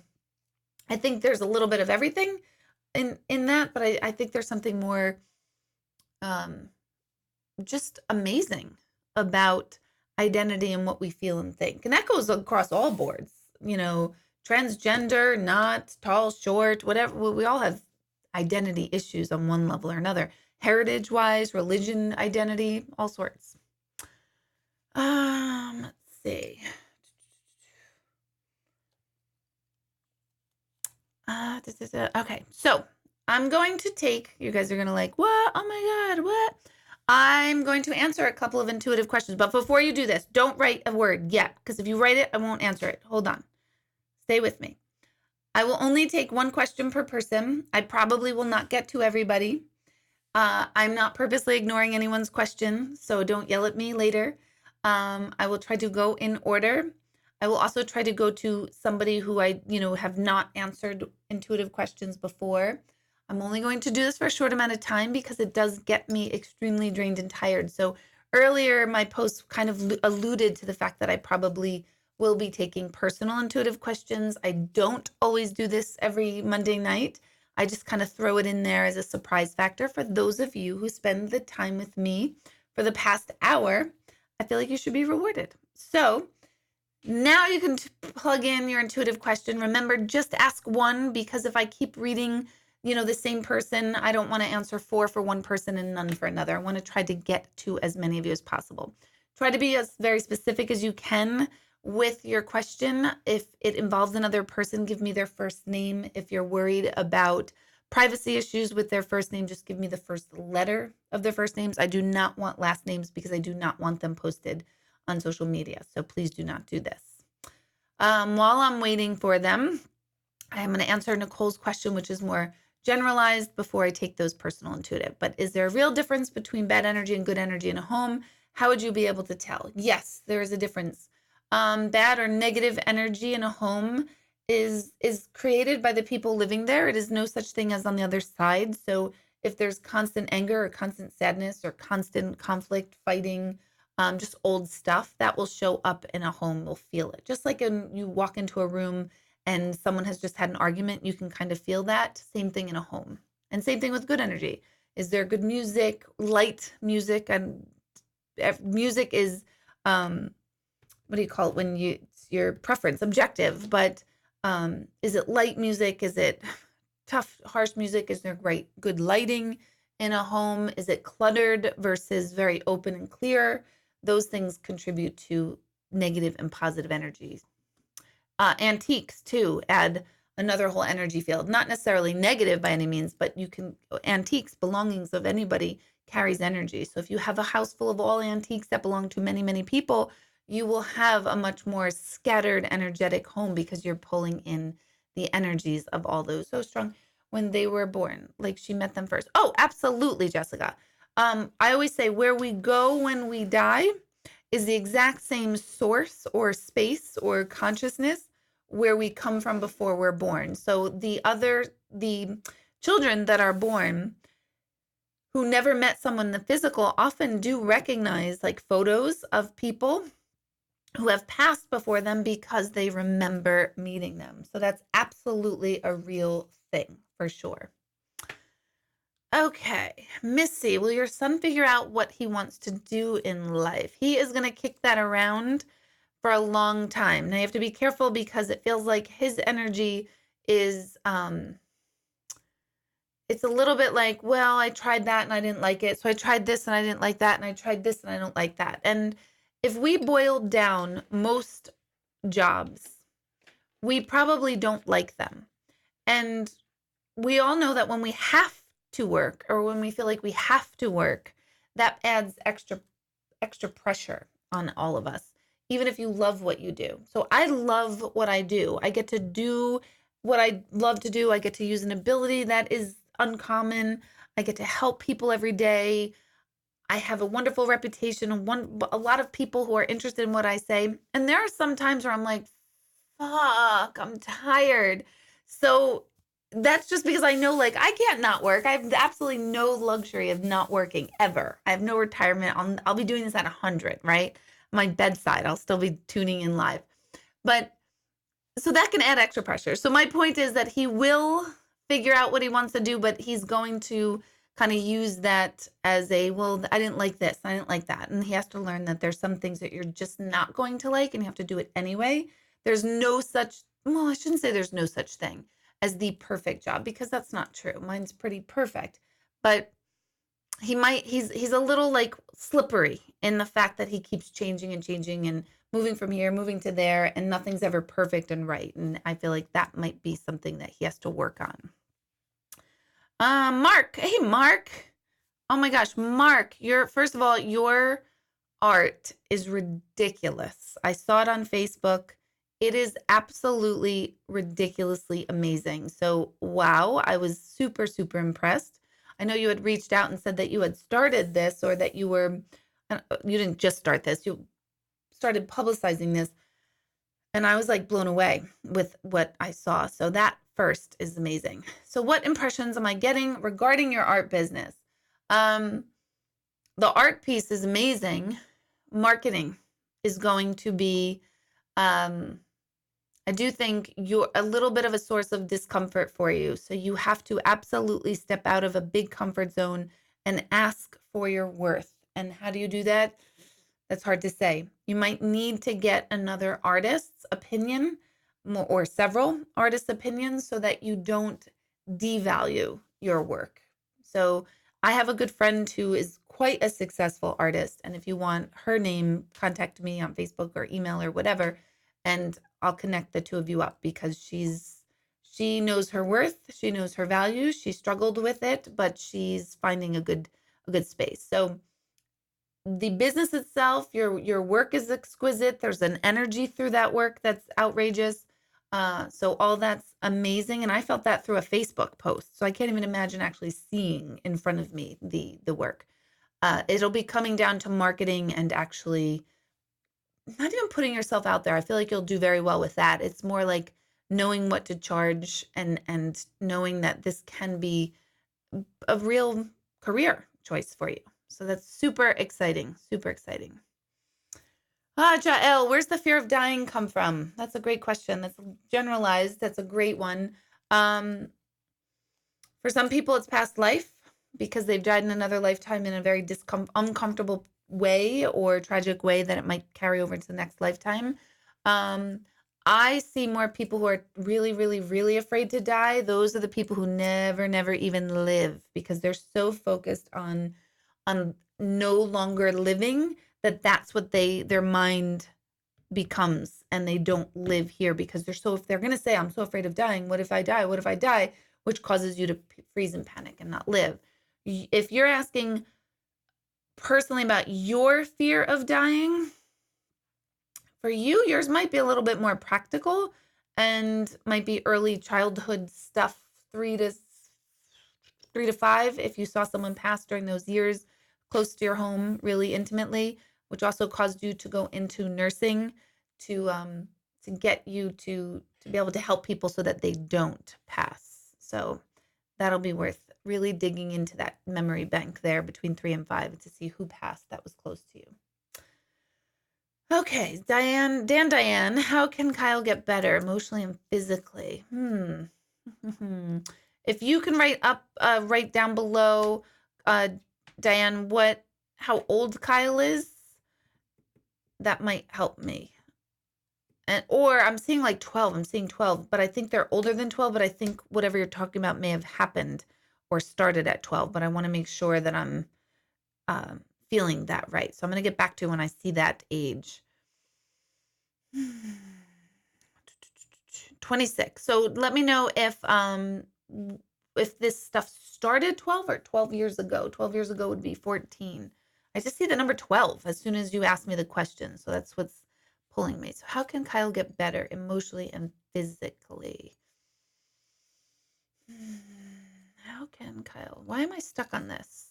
I think there's a little bit of everything in that, but I think there's something more just amazing about identity and what we feel and think. And that goes across all boards, transgender, not, tall, short, whatever. We all have identity issues on one level or another. Heritage-wise, religion, identity, all sorts. Let's see. Okay, so I'm going to take, you guys are going to like, what? Oh my God, what? I'm going to answer a couple of intuitive questions. But before you do this, don't write a word yet, because if you write it, I won't answer it. Hold on. Stay with me. I will only take one question per person. I probably will not get to everybody. I'm not purposely ignoring anyone's question, so don't yell at me later. I will try to go in order. I will also try to go to somebody who I, have not answered intuitive questions before. I'm only going to do this for a short amount of time, because it does get me extremely drained and tired. So earlier, my post kind of alluded to the fact that I probably will be taking personal intuitive questions. I don't always do this every Monday night. I just kind of throw it in there as a surprise factor for those of you who spend the time with me for the past hour. I feel like you should be rewarded. So now you can plug in your intuitive question. Remember, just ask one, because if I keep reading, the same person, I don't want to answer 4 for one person and none for another. I want to try to get to as many of you as possible. Try to be as very specific as you can with your question. If it involves another person, give me their first name. If you're worried about privacy issues with their first name, just give me the first letter of their first names. I do not want last names, because I do not want them posted on social media. So please do not do this. While I'm waiting for them, I'm going to answer Nicole's question, which is more generalized, before I take those personal intuitive. But is there a real difference between bad energy and good energy in a home? How would you be able to tell? Yes, there is a difference. Bad or negative energy in a home is created by the people living there. It is no such thing as on the other side. So if there's constant anger or constant sadness or constant conflict, fighting, just old stuff, that will show up in a home. We'll feel it. Just like you walk into a room and someone has just had an argument, you can kind of feel that. Same thing in a home. And same thing with good energy. Is there good music, light music? And music is, what do you call it when it's your preference, objective, but is it light music? Is it tough, harsh music? Is there good lighting in a home? Is it cluttered versus very open and clear? Those things contribute to negative and positive energies. Antiques too add another whole energy field, not necessarily negative by any means, but you can, antiques, belongings of anybody carries energy. So if you have a house full of all antiques that belong to many, many people, you will have a much more scattered energetic home because you're pulling in the energies of all those. So strong when they were born, like she met them first. Oh, absolutely, Jessica. I always say where we go when we die is the exact same source or space or consciousness where we come from before we're born. So the children that are born who never met someone in the physical often do recognize like photos of people who have passed before them because they remember meeting them. So that's absolutely a real thing for sure. Okay, Missy, will your son figure out what he wants to do in life? He is going to kick that around for a long time. Now you have to be careful because it feels like his energy is it's a little bit like, well, I tried that and I didn't like it. So I tried this and I didn't like that, and I tried this and I don't like that. And if we boiled down most jobs, we probably don't like them. And we all know that when we have to work or when we feel like we have to work, that adds extra pressure on all of us, even if you love what you do. So I love what I do. I get to do what I love to do. I get to use an ability that is uncommon. I get to help people every day. I have a wonderful reputation, a lot of people who are interested in what I say. And there are some times where I'm like, fuck, I'm tired. So that's just because I know like I can't not work. I have absolutely no luxury of not working ever. I have no retirement. I'll be doing this at 100, right? My bedside, I'll still be tuning in live. But so that can add extra pressure. So my point is that he will figure out what he wants to do, but he's going to kind of use that as a, well, I didn't like this, I didn't like that. And he has to learn that there's some things that you're just not going to like and you have to do it anyway. There's no such, well, I shouldn't say there's no such thing as the perfect job because that's not true. Mine's pretty perfect, but he's a little like slippery in the fact that he keeps changing and changing and moving from here, moving to there, and nothing's ever perfect and right. And I feel like that might be something that he has to work on. Mark. Hey, Mark. Oh my gosh, Mark, first of all, your art is ridiculous. I saw it on Facebook. It is absolutely ridiculously amazing. So, wow, I was super, super impressed. I know you had reached out and said that you had started this or that you didn't just start this, you started publicizing this. And I was like blown away with what I saw. So that first is amazing. So what impressions am I getting regarding your art business? The art piece is amazing. Marketing is going to be, I do think you're a little bit of a source of discomfort for you. So you have to absolutely step out of a big comfort zone and ask for your worth. And how do you do that? That's hard to say. You might need to get another artist's opinion or several artists' opinions so that you don't devalue your work. So I have a good friend who is quite a successful artist. And if you want her name, contact me on Facebook or email or whatever, and I'll connect the two of you up because she knows her worth, she knows her value, she struggled with it, but she's finding a good space. So the business itself, your work is exquisite. There's an energy through that work that's outrageous. So all that's amazing. And I felt that through a Facebook post. So I can't even imagine actually seeing in front of me the work. It'll be coming down to marketing and actually not even putting yourself out there. I feel like you'll do very well with that. It's more like knowing what to charge and knowing that this can be a real career choice for you. So that's super exciting, super exciting. Jael, where's the fear of dying come from? That's a great question. That's generalized. That's a great one. For some people, it's past life because they've died in another lifetime in a very uncomfortable way or tragic way that it might carry over into the next lifetime. I see more people who are really, really, really afraid to die. Those are the people who never even live because they're so focused on no longer living that's what their mind becomes, and they don't live here because if they're going to say, I'm so afraid of dying, what if I die? What if I die? Which causes you to freeze and panic and not live. If you're asking personally about your fear of dying, for you, yours might be a little bit more practical and might be early childhood stuff, 3 to 5, if you saw someone pass during those years close to your home really intimately, which also caused you to go into nursing to get you to be able to help people so that they don't pass. So that'll be worth really digging into that memory bank there between 3 and 5 to see who passed that was close to you. Okay, Diane, how can Kyle get better emotionally and physically? If you can write down below, Diane, how old Kyle is, that might help me. Or I'm seeing like 12. I'm seeing 12, but I think they're older than 12. But I think whatever you're talking about may have happened or started at 12. But I want to make sure that I'm feeling that right. So I'm going to get back to when I see that age. 26. So let me know if this stuff started 12 or 12 years ago. 12 years ago would be 14. I just see the number 12 as soon as you ask me the question. So that's what's pulling me. So how can Kyle get better emotionally and physically? How can Kyle? Why am I stuck on this?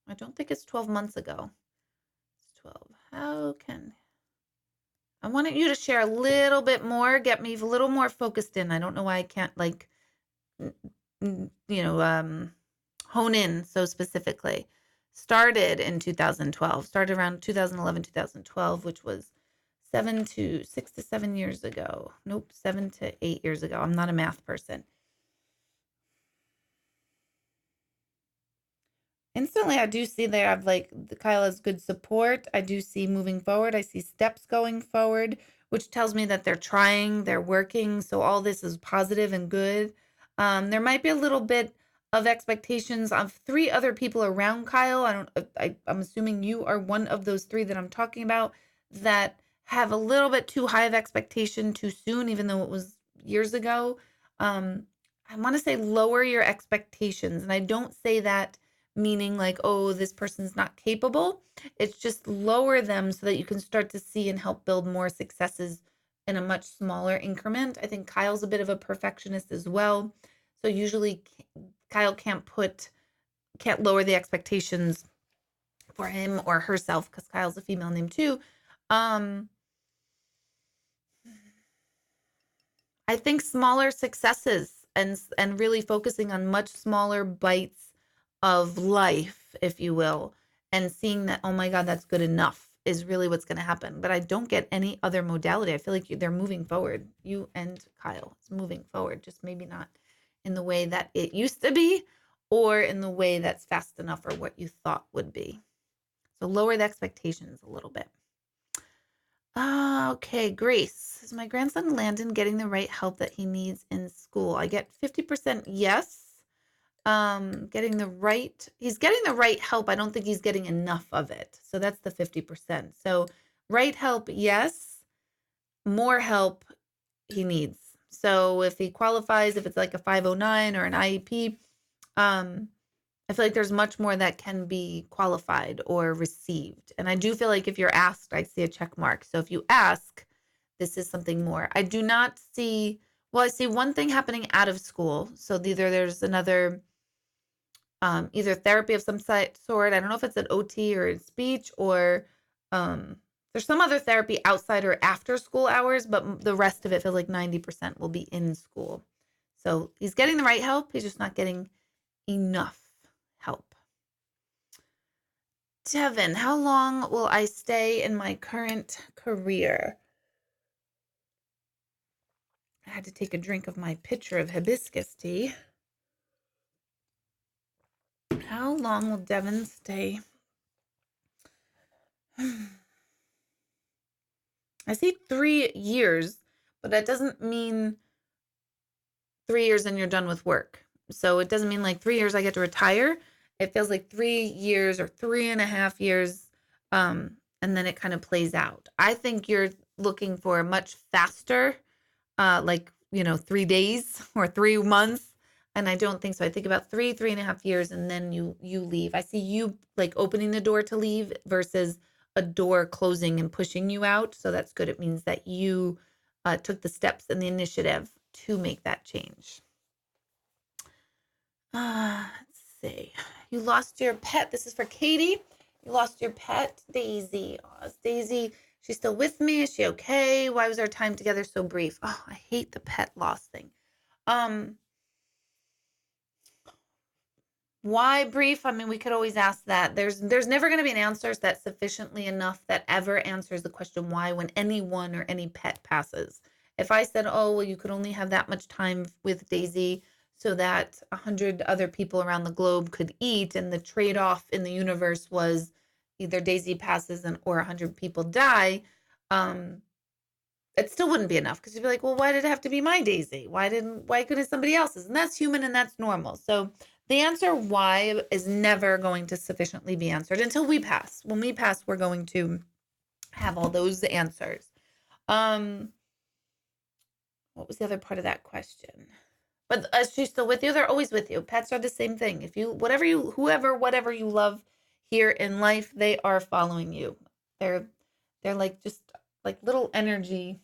I don't think it's 12 months ago. It's 12. I wanted you to share a little bit more, get me a little more focused in. I don't know why I can't hone in so specifically. Started in 2012, started around 2011, 2012, which was 6 to 7 years ago. Nope, 7 to 8 years ago. I'm not a math person. Instantly, I do see that I have Kyle has good support. I do see moving forward. I see steps going forward, which tells me that they're trying, they're working. So all this is positive and good. There might be a little bit of expectations of 3 other people around Kyle. I'm assuming you are one of those 3 that I'm talking about that have a little bit too high of expectation too soon, even though it was years ago. I want to say lower your expectations. And I don't say that meaning like, oh, this person's not capable. It's just lower them so that you can start to see and help build more successes in a much smaller increment. I think Kyle's a bit of a perfectionist as well. So usually Kyle can't lower the expectations for him or herself because Kyle's a female name too. I think smaller successes and really focusing on much smaller bites of life, if you will, and seeing that, oh my God, that's good enough is really what's going to happen. But I don't get any other modality. I feel like they're moving forward. You and Kyle is moving forward, just maybe not in the way that it used to be or in the way that's fast enough or what you thought would be. So lower the expectations a little bit. Okay, Grace. Is my grandson Landon getting the right help that he needs in school? I get 50% yes. He's getting the right help. I don't think he's getting enough of it. So that's the 50%. So right help, yes. More help he needs. So if he qualifies, if it's like a 509 or an IEP, I feel like there's much more that can be qualified or received. And I do feel like if you're asked, I see a check mark. So if you ask, this is something more. I do not see, I see one thing happening out of school. So either there's another, either therapy of some sort. I don't know if it's an OT or in speech or there's some other therapy outside or after school hours, but the rest of it feels like 90% will be in school. So he's getting the right help. He's just not getting enough help. Devin, how long will I stay in my current career? I had to take a drink of my pitcher of hibiscus tea. How long will Devin stay? I see 3 years, but that doesn't mean 3 years and you're done with work. So it doesn't mean like 3 years I get to retire. It feels like 3 years or 3.5 years. And then it kind of plays out. I think you're looking for a much faster, like, 3 days or 3 months. And I don't think so. I think about 3.5 years, and then you leave. I see you like opening the door to leave versus a door closing and pushing you out. So that's good. It means that you took the steps and the initiative to make that change. Let's see. You lost your pet. This is for Katie. You lost your pet, Daisy. Oh, is Daisy, she's still with me? Is she okay? Why was our time together so brief? Oh, I hate the pet loss thing. Why brief? I mean, we could always ask that. There's never going to be an answer that's sufficiently enough that ever answers the question why when anyone or any pet passes. If I said, oh, well, you could only have that much time with Daisy so that 100 other people around the globe could eat, and the trade-off in the universe was either Daisy passes or 100 people die, it still wouldn't be enough, because you'd be like, well, why did it have to be my Daisy? Why couldn't somebody else's? And that's human and that's normal. So the answer why is never going to sufficiently be answered until we pass. When we pass, we're going to have all those answers. What was the other part of that question? But is she still with you? They're always with you. Pets are the same thing. If you, whatever you love here in life, they are following you. They're like just like little energy.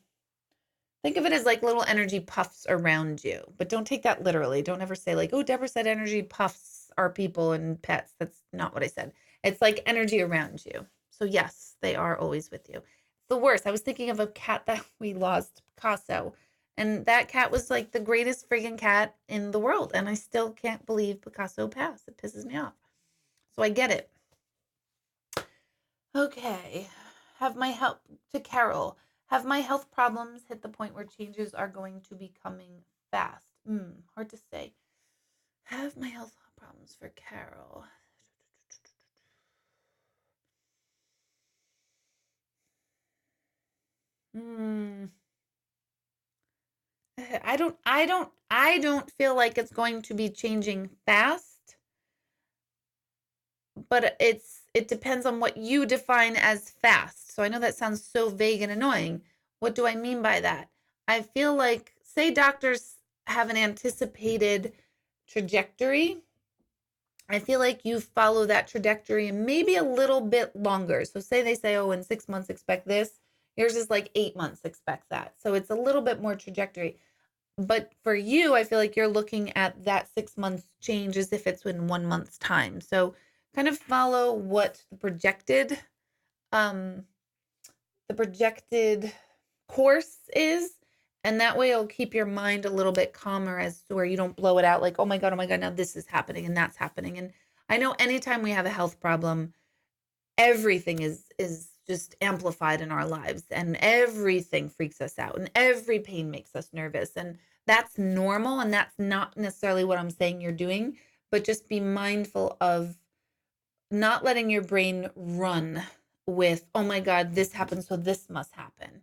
Think of it as like little energy puffs around you, but don't take that literally. Don't ever say like, oh, Deborah said energy puffs are people and pets. That's not what I said. It's like energy around you. So yes, they are always with you. It's the worst. I was thinking of a cat that we lost, Picasso, and that cat was like the greatest friggin' cat in the world. And I still can't believe Picasso passed. It pisses me off. So I get it. Okay. Have my help to Carol. Have my health problems hit the point where changes are going to be coming fast? Hard to say. Have my health problems for Carol. I don't feel like it's going to be changing fast, but it depends on what you define as fast. So I know that sounds so vague and annoying. What do I mean by that? I feel like, say doctors have an anticipated trajectory. I feel like you follow that trajectory and maybe a little bit longer. So say they say, oh, in 6 months, expect this. Yours is like 8 months, expect that. So it's a little bit more trajectory. But for you, I feel like you're looking at that 6 months change as if it's in 1 month's time. So kind of follow what um, the projected course is. And that way it'll keep your mind a little bit calmer as to where you don't blow it out like, oh my God, now this is happening and that's happening. And I know anytime we have a health problem, everything is just amplified in our lives, and everything freaks us out, and every pain makes us nervous. And that's normal. And that's not necessarily what I'm saying you're doing, but just be mindful of not letting your brain run with, oh my God, this happened, so this must happen.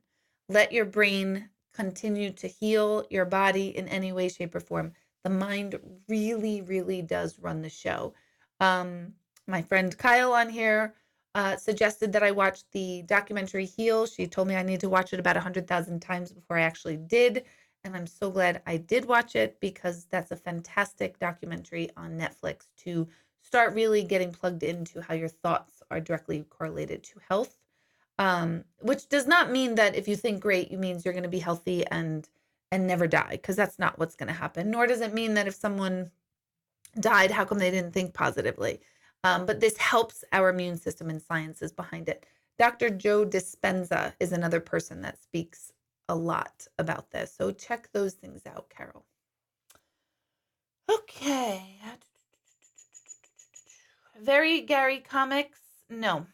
Let your brain continue to heal your body in any way, shape, or form. The mind really, really does run the show. My friend Kyle on here suggested that I watch the documentary Heal. She told me I need to watch it about 100,000 times before I actually did. And I'm so glad I did watch it, because that's a fantastic documentary on Netflix to start really getting plugged into how your thoughts are directly correlated to health. Which does not mean that if you think great, it means you're going to be healthy and never die, because that's not what's going to happen. Nor does it mean that if someone died, how come they didn't think positively? But this helps our immune system, and science is behind it. Dr. Joe Dispenza is another person that speaks a lot about this. So check those things out, Carol. Okay. Very Gary comics? No,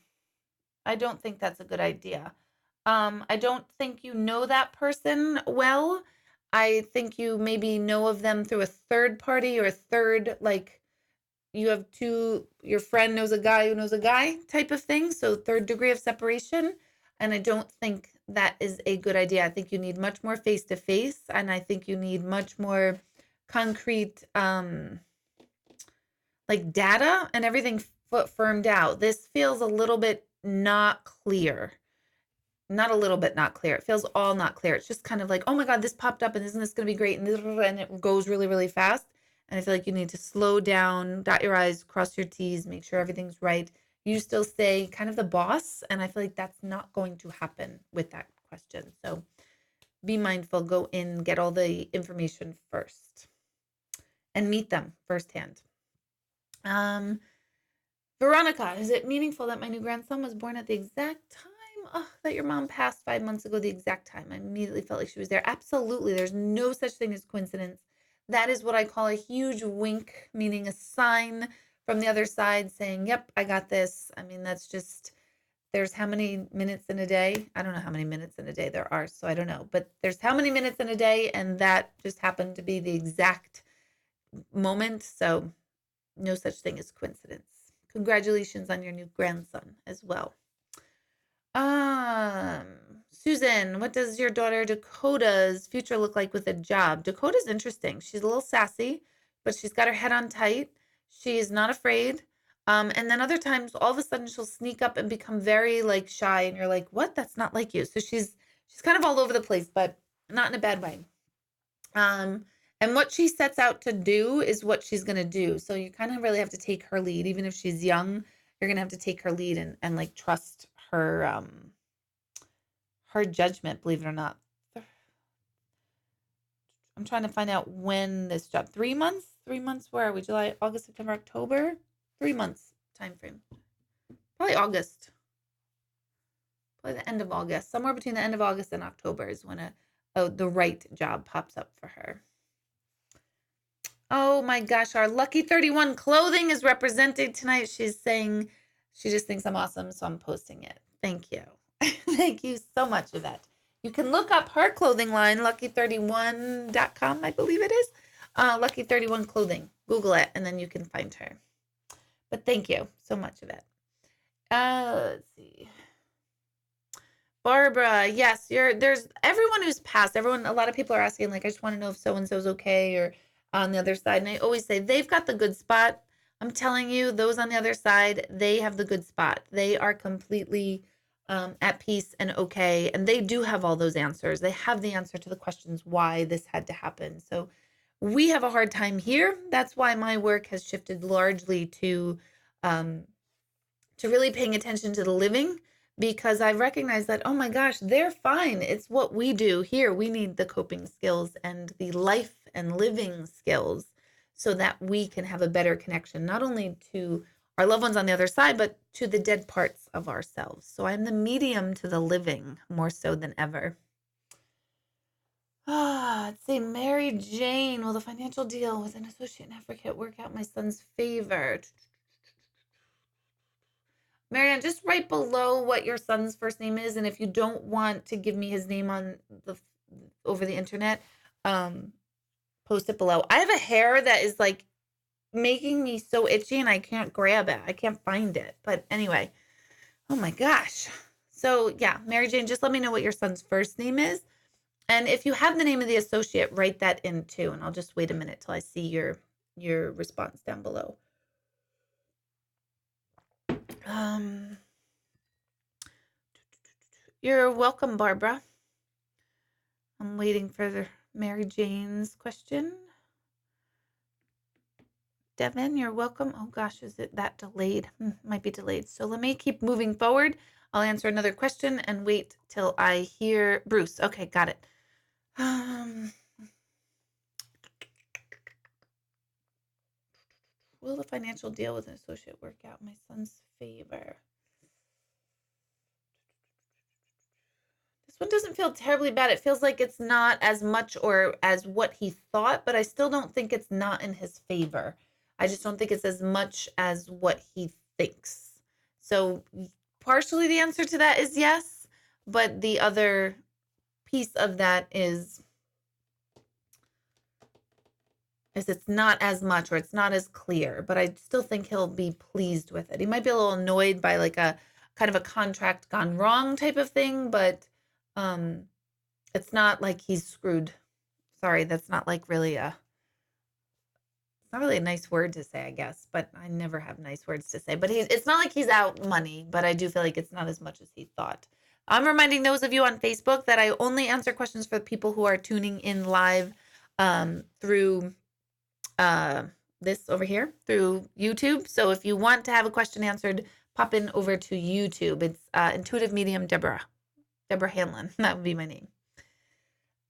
I don't think that's a good idea. I don't think you know that person well. I think you maybe know of them through a third party, or a third, like you have your friend knows a guy who knows a guy type of thing. So third degree of separation. And I don't think that is a good idea. I think you need much more face to face. And I think you need much more concrete, like data and everything firmed out. This feels a little bit not clear. Not a little bit not clear. It feels all not clear. It's just kind of like, oh my God, this popped up and isn't this going to be great? And it goes really, really fast. And I feel like you need to slow down, dot your I's, cross your T's, make sure everything's right. You still stay kind of the boss. And I feel like that's not going to happen with that question. So be mindful, go in, get all the information first and meet them firsthand. Veronica, is it meaningful that my new grandson was born at the exact time that your mom passed 5 months ago, the exact time? I immediately felt like she was there. Absolutely. There's no such thing as coincidence. That is what I call a huge wink, meaning a sign from the other side saying, yep, I got this. I mean, that's just, there's how many minutes in a day? I don't know how many minutes in a day there are, so I don't know. But there's how many minutes in a day, and that just happened to be the exact moment. So no such thing as coincidence. Congratulations on your new grandson as well. Susan, what does your daughter Dakota's future look like with a job? Dakota's interesting. She's a little sassy, but she's got her head on tight. She is not afraid. And then other times, all of a sudden, she'll sneak up and become very like shy, and you're like, "What? That's not like you." So she's kind of all over the place, but not in a bad way. And what she sets out to do is what she's going to do. So you kind of really have to take her lead. Even if she's young, you're going to have to take her lead and like trust her, her judgment, believe it or not. I'm trying to find out when this job, 3 months, where are we? July, August, September, October, 3 months time frame. Probably August. Probably the end of August. Somewhere between the end of August and October is when the right job pops up for her. Oh my gosh, our Lucky 31 clothing is represented tonight. She's saying she just thinks I'm awesome, so I'm posting it. Thank you. Thank you so much, Yvette. You can look up her clothing line, lucky31.com, I believe it is. Lucky 31 clothing. Google it, and then you can find her. But thank you so much, Yvette. Let's see. Barbara, yes, there's everyone who's passed. A lot of people are asking, like, I just want to know if so-and-so's okay or on the other side. And I always say they've got the good spot. I'm telling you, those on the other side, they have the good spot. They are completely at peace and okay. And they do have all those answers. They have the answer to the questions why this had to happen. So we have a hard time here. That's why my work has shifted largely to really paying attention to the living, because I recognize that, oh my gosh, they're fine. It's what we do here. We need the coping skills and the life and living skills so that we can have a better connection, not only to our loved ones on the other side, but to the dead parts of ourselves. So I'm the medium to the living more so than ever. Let's see, Mary Jane, will the financial deal with an associate and advocate work out in my son's favor? Marianne, just right below what your son's first name is, and if you don't want to give me his name over the internet, post it below. I have a hair that is like making me so itchy, and I can't grab it. I can't find it. But anyway, oh my gosh. So yeah, Mary Jane, just let me know what your son's first name is, and if you have the name of the associate, write that in too. And I'll just wait a minute till I see your response down below. You're welcome, Barbara. I'm waiting for Mary Jane's question. Devin, you're welcome. Oh gosh, is it that delayed? Might be delayed. So let me keep moving forward. I'll answer another question and wait till I hear Bruce. Okay, got it. Will the financial deal with an associate work out in my son's favor? This one doesn't feel terribly bad. It feels like it's not as much or as what he thought, but I still don't think it's not in his favor. I just don't think it's as much as what he thinks. So partially the answer to that is yes, but the other piece of that is it's not as much or it's not as clear, but I still think he'll be pleased with it. He might be a little annoyed by like a kind of a contract gone wrong type of thing, but it's not like he's screwed. Sorry, that's not like really it's not really a nice word to say, I guess, but I never have nice words to say. But it's not like he's out money, but I do feel like it's not as much as he thought. I'm reminding those of you on Facebook that I only answer questions for the people who are tuning in live through uh, this over here through YouTube. So if you want to have a question answered, pop in over to YouTube. It's Intuitive Medium Deborah. Deborah Hanlon. That would be my name.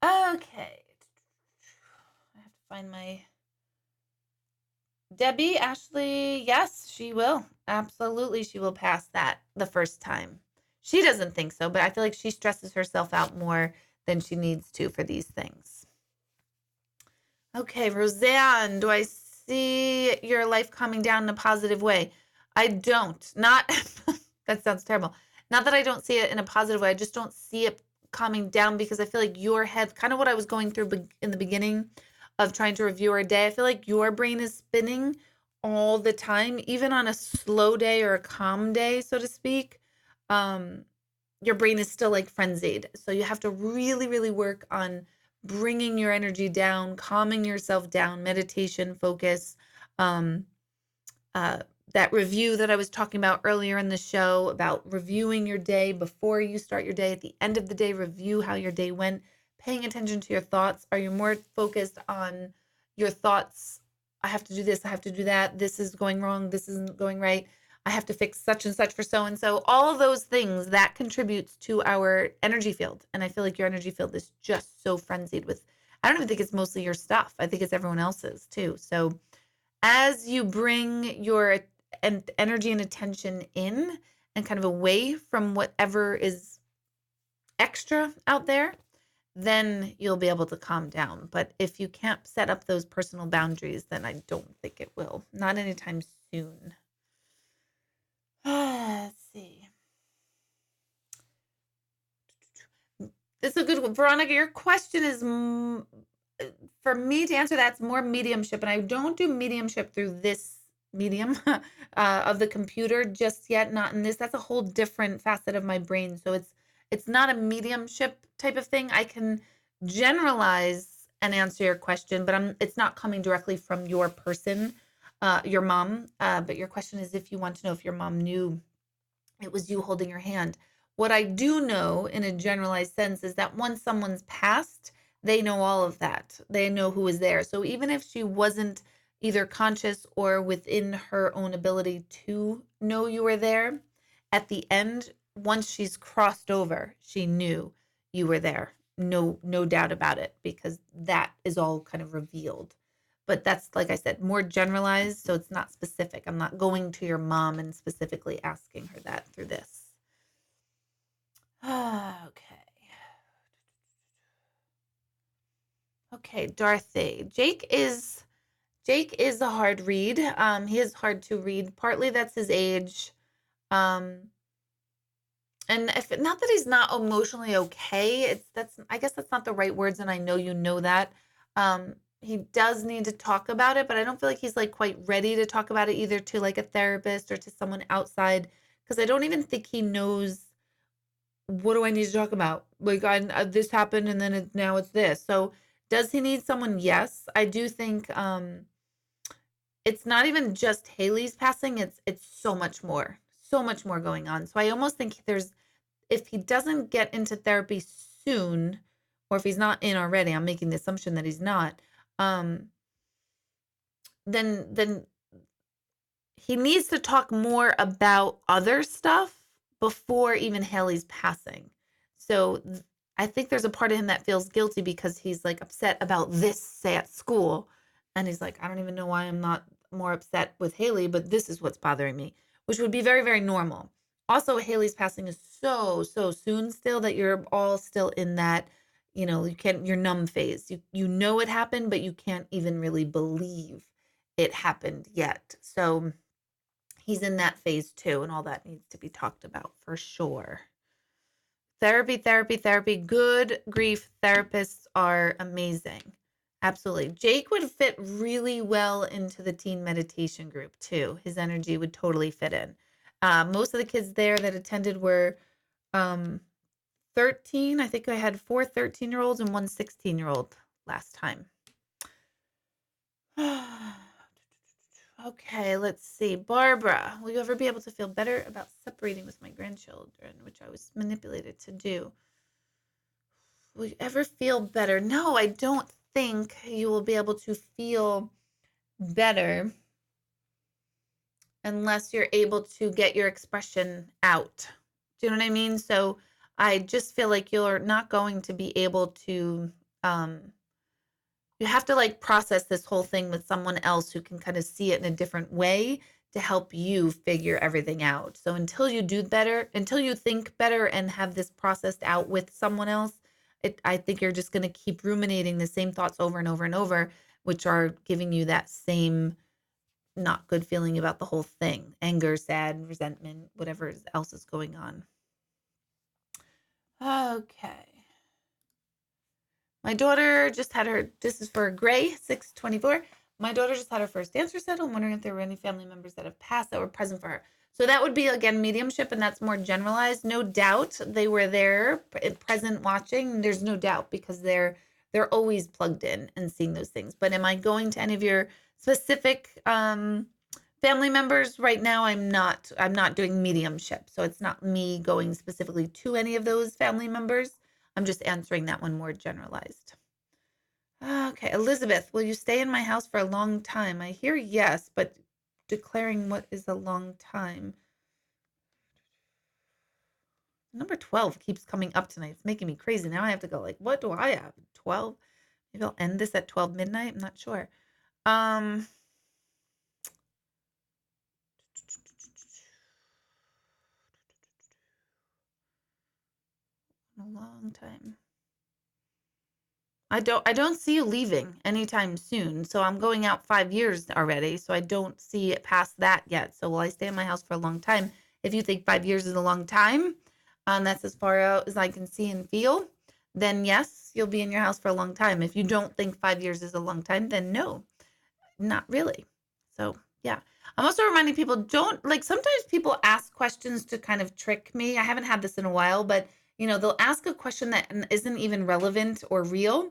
Okay. I have to find my Debbie, Ashley. Yes, she will. Absolutely, she will pass that the first time. She doesn't think so, but I feel like she stresses herself out more than she needs to for these things. Okay, Roseanne, do I see your life calming down in a positive way? I don't. Not, that sounds terrible. Not that I don't see it in a positive way. I just don't see it calming down because I feel like your head, kind of what I was going through in the beginning of trying to review our day, I feel like your brain is spinning all the time, even on a slow day or a calm day, so to speak. Um, your brain is still like frenzied. So you have to really, really work on bringing your energy down, calming yourself down, meditation, focus. Um, uh, that review that I was talking about earlier in the show about reviewing your day before you start your day, at the end of the day, review how your day went, paying attention to your thoughts. Are you more focused on your thoughts? I have to do this, I have to do that. This is going wrong, this isn't going right. I have to fix such and such for so and so. All of those things that contributes to our energy field. And I feel like your energy field is just so frenzied with, I don't even think it's mostly your stuff. I think it's everyone else's too. So as you bring your energy and attention in and kind of away from whatever is extra out there, then you'll be able to calm down. But if you can't set up those personal boundaries, then I don't think it will. Not anytime soon. Let's see. This is a good one. Veronica, your question is for me to answer that's more mediumship. And I don't do mediumship through this medium of the computer just yet. Not in this. That's a whole different facet of my brain. So it's not a mediumship type of thing. I can generalize and answer your question, but it's not coming directly from your person, your mom. But your question is if you want to know if your mom knew it was you holding your hand. What I do know in a generalized sense is that once someone's passed, they know all of that. They know who is there. So even if she wasn't either conscious or within her own ability to know you were there, at the end, once she's crossed over, she knew you were there. No doubt about it, because that is all kind of revealed. But that's, like I said, more generalized, so it's not specific. I'm not going to your mom and specifically asking her that through this. Okay. Okay, Dorothy. Jake is a hard read. He is hard to read. Partly that's his age. And if not that he's not emotionally okay, I guess that's not the right words, and I know you know that. He does need to talk about it, but I don't feel like he's like quite ready to talk about it either to like a therapist or to someone outside, because I don't even think he knows what do I need to talk about. Like this happened and then now it's this. So does he need someone? Yes, I do think it's not even just Haley's passing. It's so much more going on. So I almost think if he doesn't get into therapy soon, or if he's not in already, I'm making the assumption that he's not, then he needs to talk more about other stuff before even Haley's passing. So I think there's a part of him that feels guilty because he's like upset about this, say at school. And he's like, I don't even know why I'm not more upset with Haley, but this is what's bothering me, which would be very, very normal. Also, Haley's passing is so soon still that you're all still in that, you're numb phase. You know it happened, but you can't even really believe it happened yet. So he's in that phase too, and all that needs to be talked about for sure. Therapy, therapy, therapy. Good grief, therapists are amazing. Absolutely. Jake would fit really well into the teen meditation group too. His energy would totally fit in. Most of the kids there that attended were 13. I think I had 4 13-year-olds and 1 16-year-old last time. Okay, let's see. Barbara, will you ever be able to feel better about separating with my grandchildren, which I was manipulated to do? Will you ever feel better? No, I don't think you will be able to feel better unless you're able to get your expression out. Do you know what I mean? So I just feel like you're not going to be able to, um, you have to like process this whole thing with someone else who can kind of see it in a different way to help you figure everything out. So until you do better, until you think better and have this processed out with someone else, I think you're just going to keep ruminating the same thoughts over and over and over, which are giving you that same not good feeling about the whole thing, anger, sad, resentment, whatever else is going on. Okay. My daughter just had her, this is for Gray, 624. My daughter just had her first dance recital. I'm wondering if there were any family members that have passed that were present for her. So that would be, again, mediumship, and that's more generalized. No doubt they were there, present, watching. There's no doubt because they're always plugged in and seeing those things. But am I going to any of your specific family members right now? I'm not doing mediumship. So it's not me going specifically to any of those family members. I'm just answering that one more generalized. Okay, Elizabeth, will you stay in my house for a long time? I hear yes, but declaring what is a long time. Number 12 keeps coming up tonight. It's making me crazy. Now I have to go like, what do I have? 12? Maybe I'll end this at 12 midnight. I'm not sure. A long time. I don't see you leaving anytime soon. So I'm going out 5 years already. So I don't see it past that yet. So will I stay in my house for a long time? If you think 5 years is a long time, that's as far out as I can see and feel, then yes, you'll be in your house for a long time. If you don't think 5 years is a long time, then no, not really. So yeah. I'm also reminding people, don't like, sometimes people ask questions to kind of trick me. I haven't had this in a while, but they'll ask a question that isn't even relevant or real.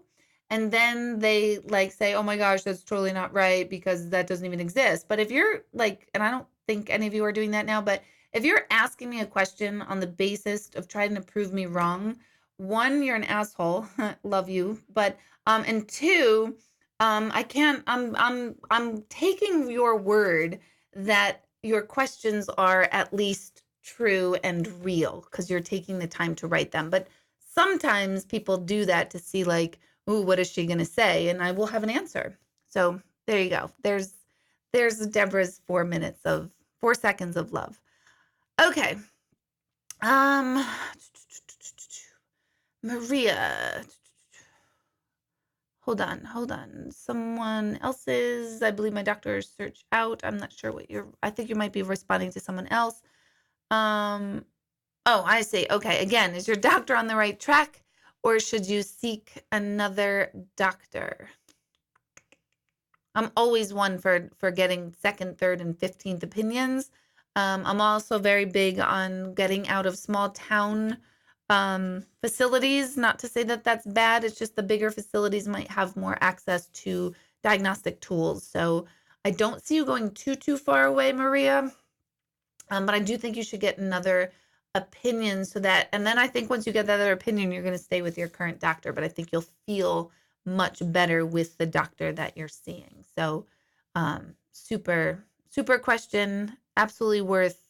And then they like say, oh my gosh, that's totally not right because that doesn't even exist. But if you're like, and I don't think any of you are doing that now, but if you're asking me a question on the basis of trying to prove me wrong, one, you're an asshole. Love you. But and two, I can't, I'm taking your word that your questions are at least true and real because you're taking the time to write them. But sometimes people do that to see like, ooh, what is she going to say? And I will have an answer. So there you go. There's Deborah's 4 seconds of love. Okay. Maria. Hold on. Someone else's, I believe my doctor search out. I'm not sure I think you might be responding to someone else. Oh, I see. Okay. Again, is your doctor on the right track or should you seek another doctor? I'm always one for getting second, third, and 15th opinions. I'm also very big on getting out of small town facilities. Not to say that that's bad. It's just the bigger facilities might have more access to diagnostic tools. So I don't see you going too far away, Maria. But I do think you should get another opinion and then I think once you get that other opinion, you're going to stay with your current doctor. But I think you'll feel much better with the doctor that you're seeing. So super question, absolutely worth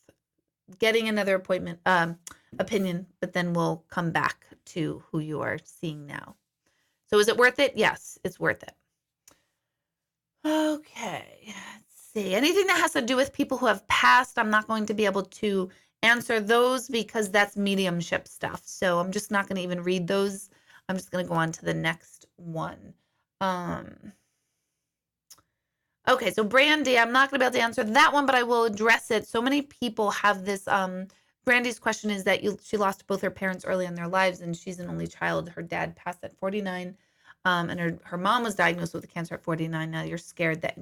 getting another opinion, but then we'll come back to who you are seeing now. So is it worth it? Yes, it's worth it. Okay, let's see. Anything that has to do with people who have passed, I'm not going to be able to answer those because that's mediumship stuff. So I'm just not going to even read those. I'm just going to go on to the next one. Okay, so Brandy, I'm not going to be able to answer that one, but I will address it. So many people have this. Brandy's question is that she lost both her parents early in their lives, and she's an only child. Her dad passed at 49, and her mom was diagnosed with cancer at 49. Now you're scared that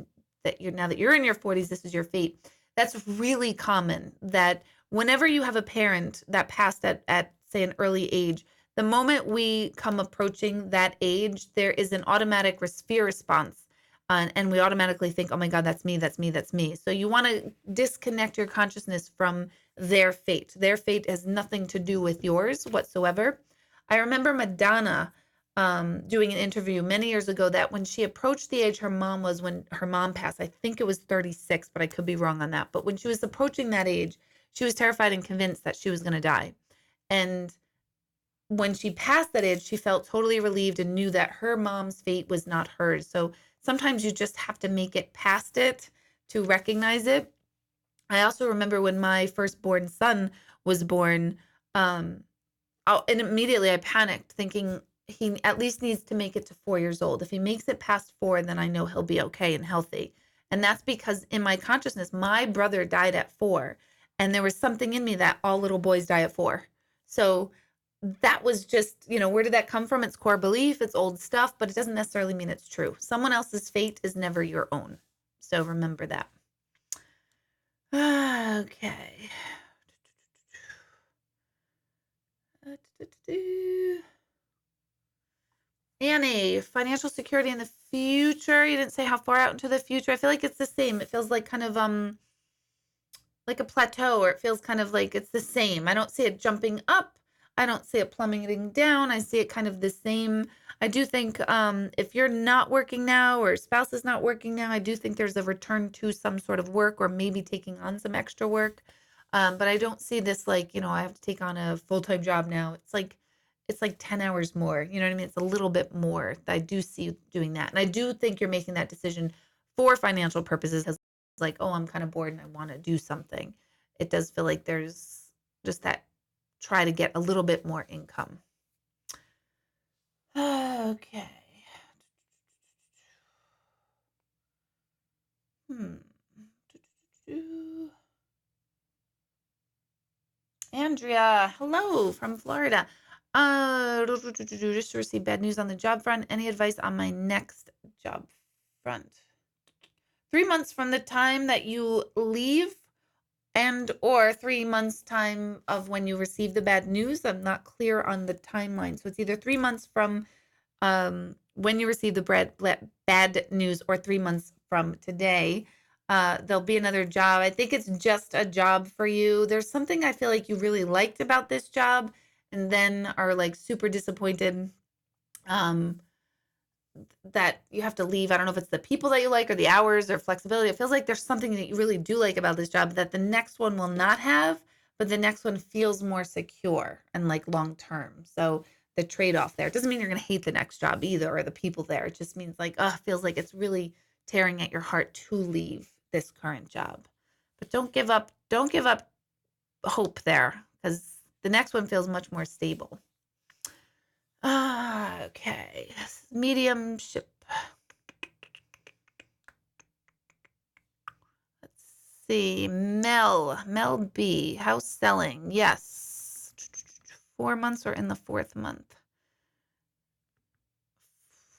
now that you're in your 40s, this is your fate. That's really common. That whenever you have a parent that passed at say an early age, the moment we come approaching that age, there is an automatic fear response And we automatically think, oh my God, that's me, that's me, that's me. So you want to disconnect your consciousness from their fate. Their fate has nothing to do with yours whatsoever. I remember Madonna doing an interview many years ago that when she approached the age her mom was when her mom passed, I think it was 36, but I could be wrong on that. But when she was approaching that age, she was terrified and convinced that she was going to die. And when she passed that age, she felt totally relieved and knew that her mom's fate was not hers. So sometimes you just have to make it past it to recognize it. I also remember when my firstborn son was born, um, and immediately I panicked, thinking he at least needs to make it to 4 years old. If he makes it past 4, then I know he'll be okay and healthy. And that's because in my consciousness, my brother died at 4, and there was something in me that all little boys die at 4. So that was just, where did that come from? It's core belief, it's old stuff, but it doesn't necessarily mean it's true. Someone else's fate is never your own. So remember that. Okay. Annie, financial security in the future. You didn't say how far out into the future. I feel like it's the same. It feels like kind of like a plateau, or it feels kind of like it's the same. I don't see it jumping up. I don't see it plummeting down. I see it kind of the same. I do think if you're not working now or spouse is not working now, I do think there's a return to some sort of work or maybe taking on some extra work. But I don't see this like, I have to take on a full-time job now. It's like 10 hours more. You know what I mean? It's a little bit more. I do see you doing that. And I do think you're making that decision for financial purposes, because it's like, oh, I'm kind of bored and I want to do something. It does feel like there's just that try to get a little bit more income. Okay. Andrea, hello from Florida. Just received bad news on the job front. Any advice on my next job front? 3 months from the time that you leave and or 3 months time of when you receive the bad news. I'm not clear on the timeline. So it's either 3 months from when you receive the bad news or 3 months from today. There'll be another job. I think it's just a job for you. There's something I feel like you really liked about this job and then are like super disappointed that you have to leave. I don't know if it's the people that you like or the hours or flexibility. It feels like there's something that you really do like about this job that the next one will not have, but the next one feels more secure and like long term. So the trade-off there, it doesn't mean you're going to hate the next job either or the people there. It just means like, it feels like it's really tearing at your heart to leave this current job. But don't give up hope there, because the next one feels much more stable. Okay. Mediumship. Let's see. Mel B. House selling. Yes. 4 months or in the 4th month?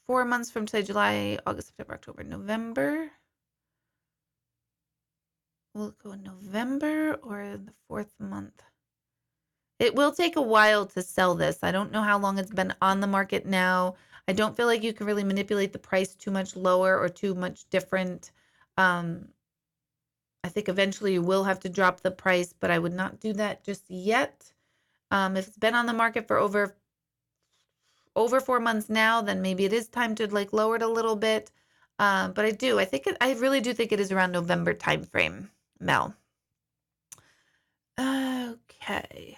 4 months from today, July, August, September, October, November. Will it go in November or in the 4th month? It will take a while to sell this. I don't know how long it's been on the market now. I don't feel like you can really manipulate the price too much lower or too much different. I think eventually you will have to drop the price, but I would not do that just yet. If it's been on the market for over 4 months now, then maybe it is time to like lower it a little bit. But I really do think it is around November timeframe, Mel. Okay.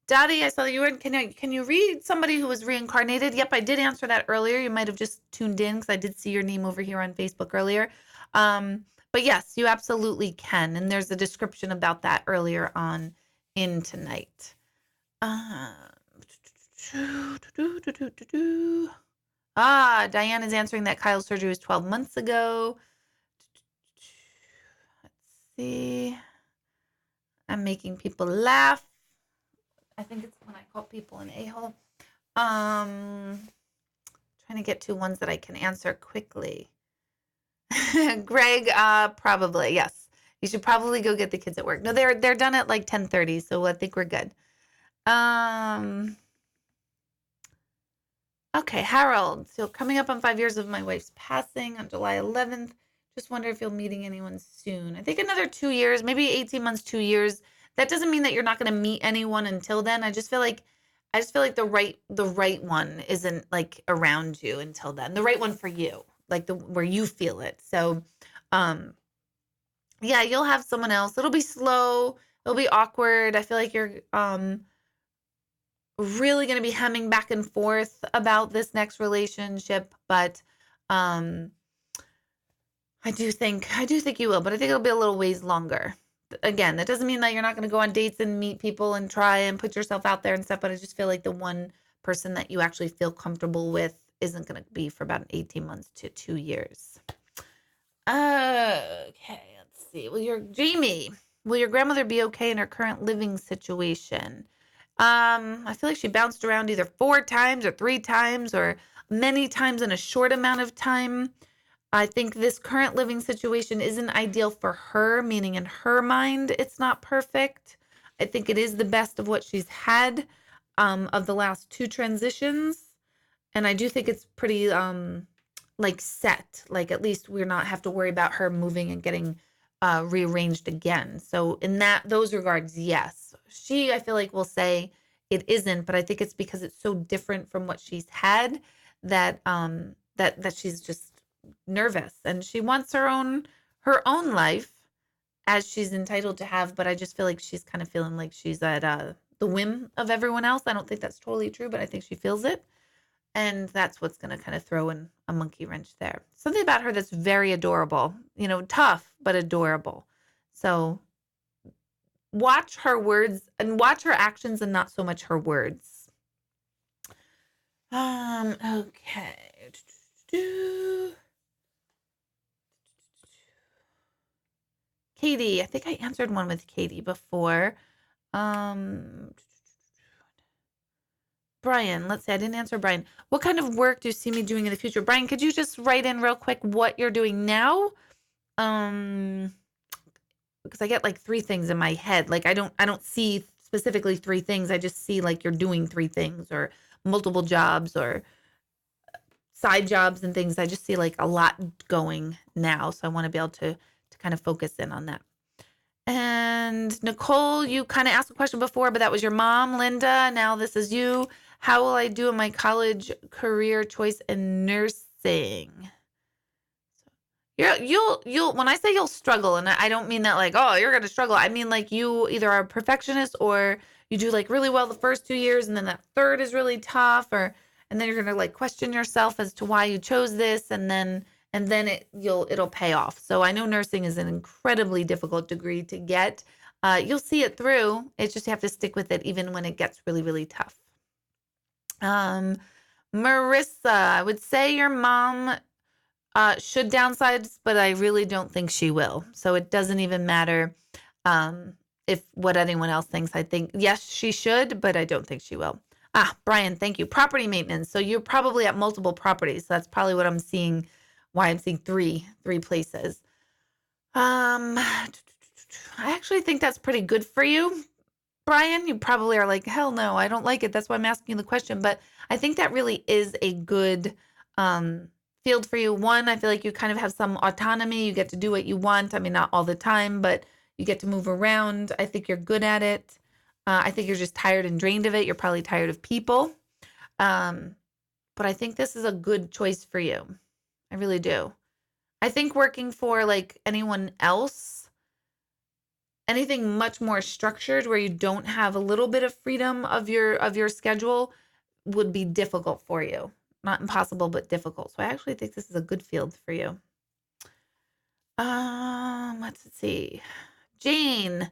Dottie, I saw that you were. Can you read somebody who was reincarnated? Yep, I did answer that earlier. You might have just tuned in because I did see your name over here on Facebook earlier. But yes, you absolutely can. And there's a description about that earlier on in tonight. Diane is answering that Kyle's surgery was 12 months ago. Let's see. I'm making people laugh. I think it's when I call people an a-hole. Trying to get to ones that I can answer quickly. Greg, probably, yes. You should probably go get the kids at work. No, they're done at like 10:30, so I think we're good. Okay, Harold. So coming up on 5 years of my wife's passing on July 11th. Just wonder if you'll meeting anyone soon. I think another 2 years, maybe 18 months, 2 years. That doesn't mean that you're not going to meet anyone until then. I just feel like the right one isn't like around you until then. The right one for you, like the where you feel it. So, um, yeah, you'll have someone else. It'll be slow. It'll be awkward. I feel like you're really going to be hemming back and forth about this next relationship, but um I do think you will, but I think it'll be a little ways longer. Again, that doesn't mean that you're not going to go on dates and meet people and try and put yourself out there and stuff, but I just feel like the one person that you actually feel comfortable with isn't going to be for about 18 months to 2 years. Okay, let's see. Will your grandmother be okay in her current living situation? I feel like she bounced around either 4 times or 3 times or many times in a short amount of time. I think this current living situation isn't ideal for her, meaning in her mind, it's not perfect. I think it is the best of what she's had of the last 2 transitions. And I do think it's pretty like set. Like at least we're not have to worry about her moving and getting rearranged again. So in those regards, yes. She I feel like will say it isn't, but I think it's because it's so different from what she's had that she's just nervous and she wants her own life as she's entitled to have, but I just feel like she's kind of feeling like she's at the whim of everyone else. I don't think that's totally true, but I think she feels it. And that's what's going to kind of throw in a monkey wrench there. Something about her that's very adorable, tough, but adorable. So watch her words and watch her actions and not so much her words. Okay. Katie, I think I answered one with Katie before. Um, Brian, let's see. I didn't answer Brian. What kind of work do you see me doing in the future? Brian, could you just write in real quick what you're doing now? Um, because I get like 3 things in my head. Like I don't see specifically 3 things. I just see like you're doing 3 things or multiple jobs or side jobs and things. I just see like a lot going now. So I want to be able to kind of focus in on that. And Nicole, you kind of asked a question before, but that was your mom, Linda. Now this is you. How will I do in my college career choice in nursing? You'll when I say you'll struggle, and I don't mean that like, oh, you're gonna struggle. I mean like you either are a perfectionist or you do like really well the first 2 years, and then that third is really tough, and then you're gonna like question yourself as to why you chose this, and then it'll pay off. So I know nursing is an incredibly difficult degree to get. You'll see it through. It's just you have to stick with it even when it gets really, really tough. Marissa, I would say your mom should downsize, but I really don't think she will. So it doesn't even matter if what anyone else thinks. I think, yes, she should, but I don't think she will. Brian, thank you. Property maintenance. So you're probably at multiple properties. So that's probably what I'm seeing, why I'm seeing three places. I actually think that's pretty good for you. Brian, you probably are like, hell no, I don't like it. That's why I'm asking you the question. But I think that really is a good field for you. One, I feel like you kind of have some autonomy. You get to do what you want. I mean, not all the time, but you get to move around. I think you're good at it. I think you're just tired and drained of it. You're probably tired of people. But I think this is a good choice for you. I really do. I think working for like anyone else, anything much more structured where you don't have a little bit of freedom of your schedule would be difficult for you. Not impossible, but difficult. So I actually think this is a good field for you. Let's see. Jane,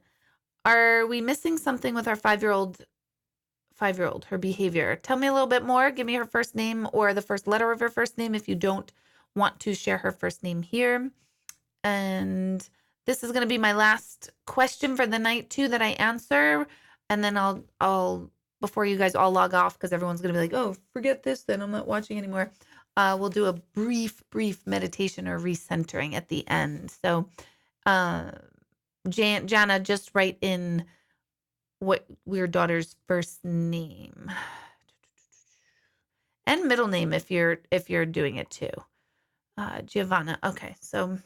are we missing something with our 5-year old, her behavior? Tell me a little bit more. Give me her first name or the first letter of her first name if you don't want to share her first name here. And this is going to be my last question for the night too that I answer. And then I'll before you guys all log off, because everyone's going to be like, oh, forget this, then I'm not watching anymore. We'll do a brief meditation or recentering at the end. So, Jana, just write in what your daughter's first name. and middle name if you're doing it too. Giovanna. Okay, so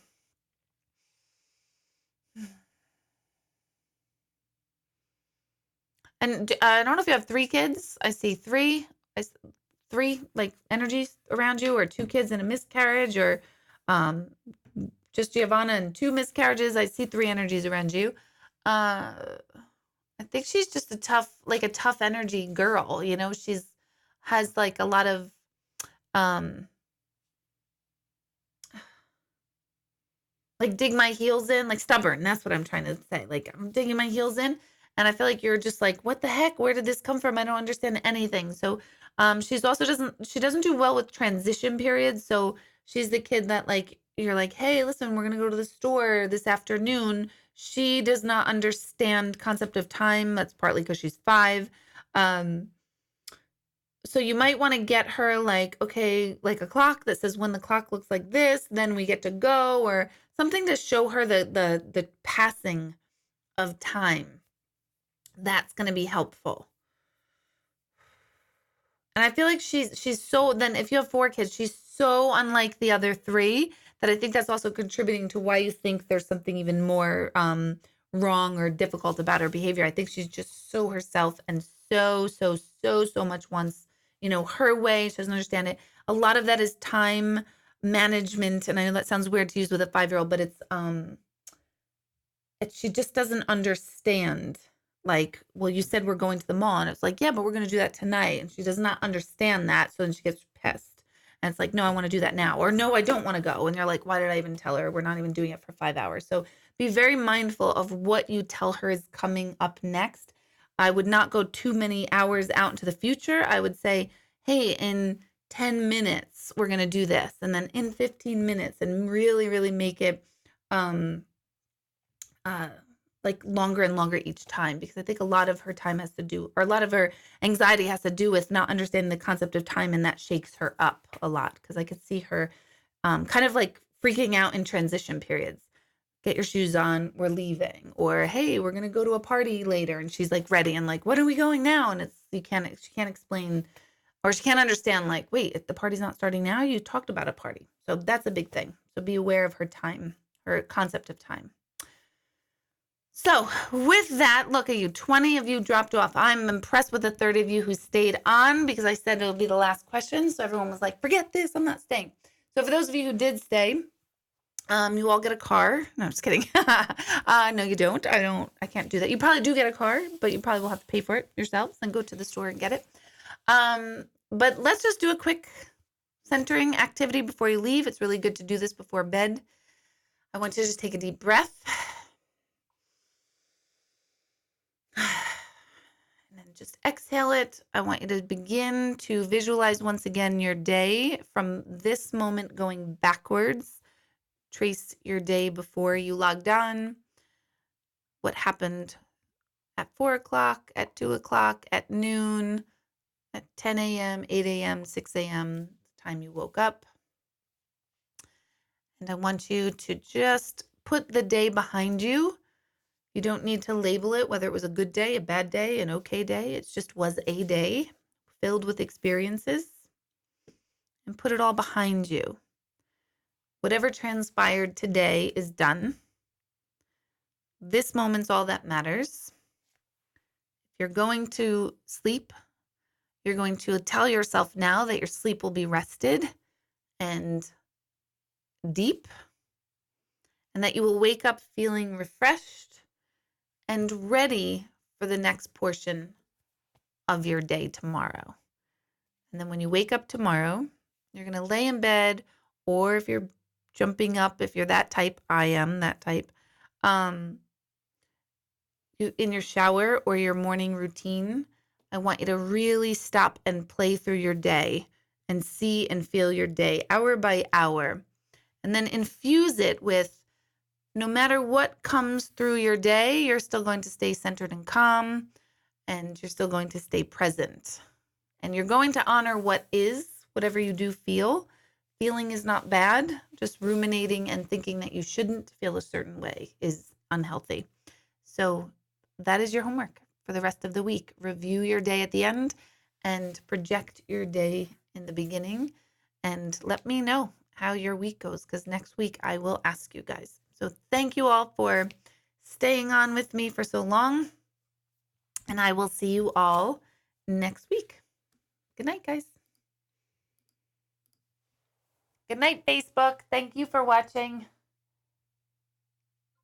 and I don't know if you have 3 kids. I see three. Three like energies around you, or 2 kids in a miscarriage, or um, just Giovanna and 2 miscarriages. I see 3 energies around you. Uh, I think she's just a tough energy girl. She's has like a lot of um like dig my heels in, like stubborn. That's what I'm trying to say. Like I'm digging my heels in, and I feel like you're just like, what the heck? Where did this come from? I don't understand anything. So, she's also doesn't do well with transition periods. So she's the kid that like you're like, hey, listen, we're gonna go to the store this afternoon. She does not understand concept of time. That's partly because she's 5. Um, so you might want to get her like, okay, like a clock that says when the clock looks like this, then we get to go, or something to show her the passing of time. That's going to be helpful. And I feel like she's so, then if you have 4 kids, she's so unlike the other 3 that I think that's also contributing to why you think there's something even more wrong or difficult about her behavior. I think she's just so herself and so much wants, her way. She doesn't understand it. A lot of that is time management. And I know that sounds weird to use with a 5-year-old, but she just doesn't understand. Like, well, you said we're going to the mall. And it's like, yeah, but we're going to do that tonight. And she does not understand that. So then she gets pissed. And it's like, no, I want to do that now. Or no, I don't want to go. And you're like, why did I even tell her? We're not even doing it for 5 hours. So be very mindful of what you tell her is coming up next. I would not go too many hours out into the future. I would say, hey, in 10 minutes, we're going to do this. And then in 15 minutes, and really, really make it uh, like longer and longer each time, because I think a lot of her time has to do, or a lot of her anxiety has to do with not understanding the concept of time, and that shakes her up a lot, because I could see her kind of like freaking out in transition periods. Get your shoes on, we're leaving, or hey, we're gonna go to a party later, and she's like ready and like, when are we going now? And she can't explain, or she can't understand, like, wait, if the party's not starting now, you talked about a party. So that's a big thing. So be aware of her time, her concept of time. So with that, look at you. 20 of you dropped off. I'm impressed with the 30 of you who stayed on, because I said it'll be the last question. So everyone was like, forget this, I'm not staying. So for those of you who did stay, you all get a car. No, I'm just kidding. No, you don't. I can't do that. You probably do get a car, but you probably will have to pay for it yourselves and go to the store and get it. But let's just do a quick centering activity before you leave. It's really good to do this before bed. I want you to just take a deep breath. And then just exhale it. I want you to begin to visualize once again your day from this moment going backwards. Trace your day before you logged on. What happened at 4 o'clock, at 2 o'clock, at noon, at 10 a.m., 8 a.m., 6 a.m., the time you woke up. And I want you to just put the day behind you. You don't need to label it, whether it was a good day, a bad day, an okay day. It just was a day filled with experiences, and put it all behind you. Whatever transpired today is done. This moment's all that matters. If you're going to sleep, you're going to tell yourself now that your sleep will be rested and deep, and that you will wake up feeling refreshed and ready for the next portion of your day tomorrow. And then when you wake up tomorrow, you're going to lay in bed, or if you're jumping up, if you're that type, I am that type, in your shower or your morning routine, I want you to really stop and play through your day and see and feel your day hour by hour. And then infuse it with, no matter what comes through your day, you're still going to stay centered and calm, and you're still going to stay present. And you're going to honor what is, whatever you do feel. Feeling is not bad. Just ruminating and thinking that you shouldn't feel a certain way is unhealthy. So that is your homework for the rest of the week. Review your day at the end and project your day in the beginning and let me know how your week goes because next week I will ask you guys. So thank you all for staying on with me for so long. And I will see you all next week. Good night, guys. Good night, Facebook. Thank you for watching.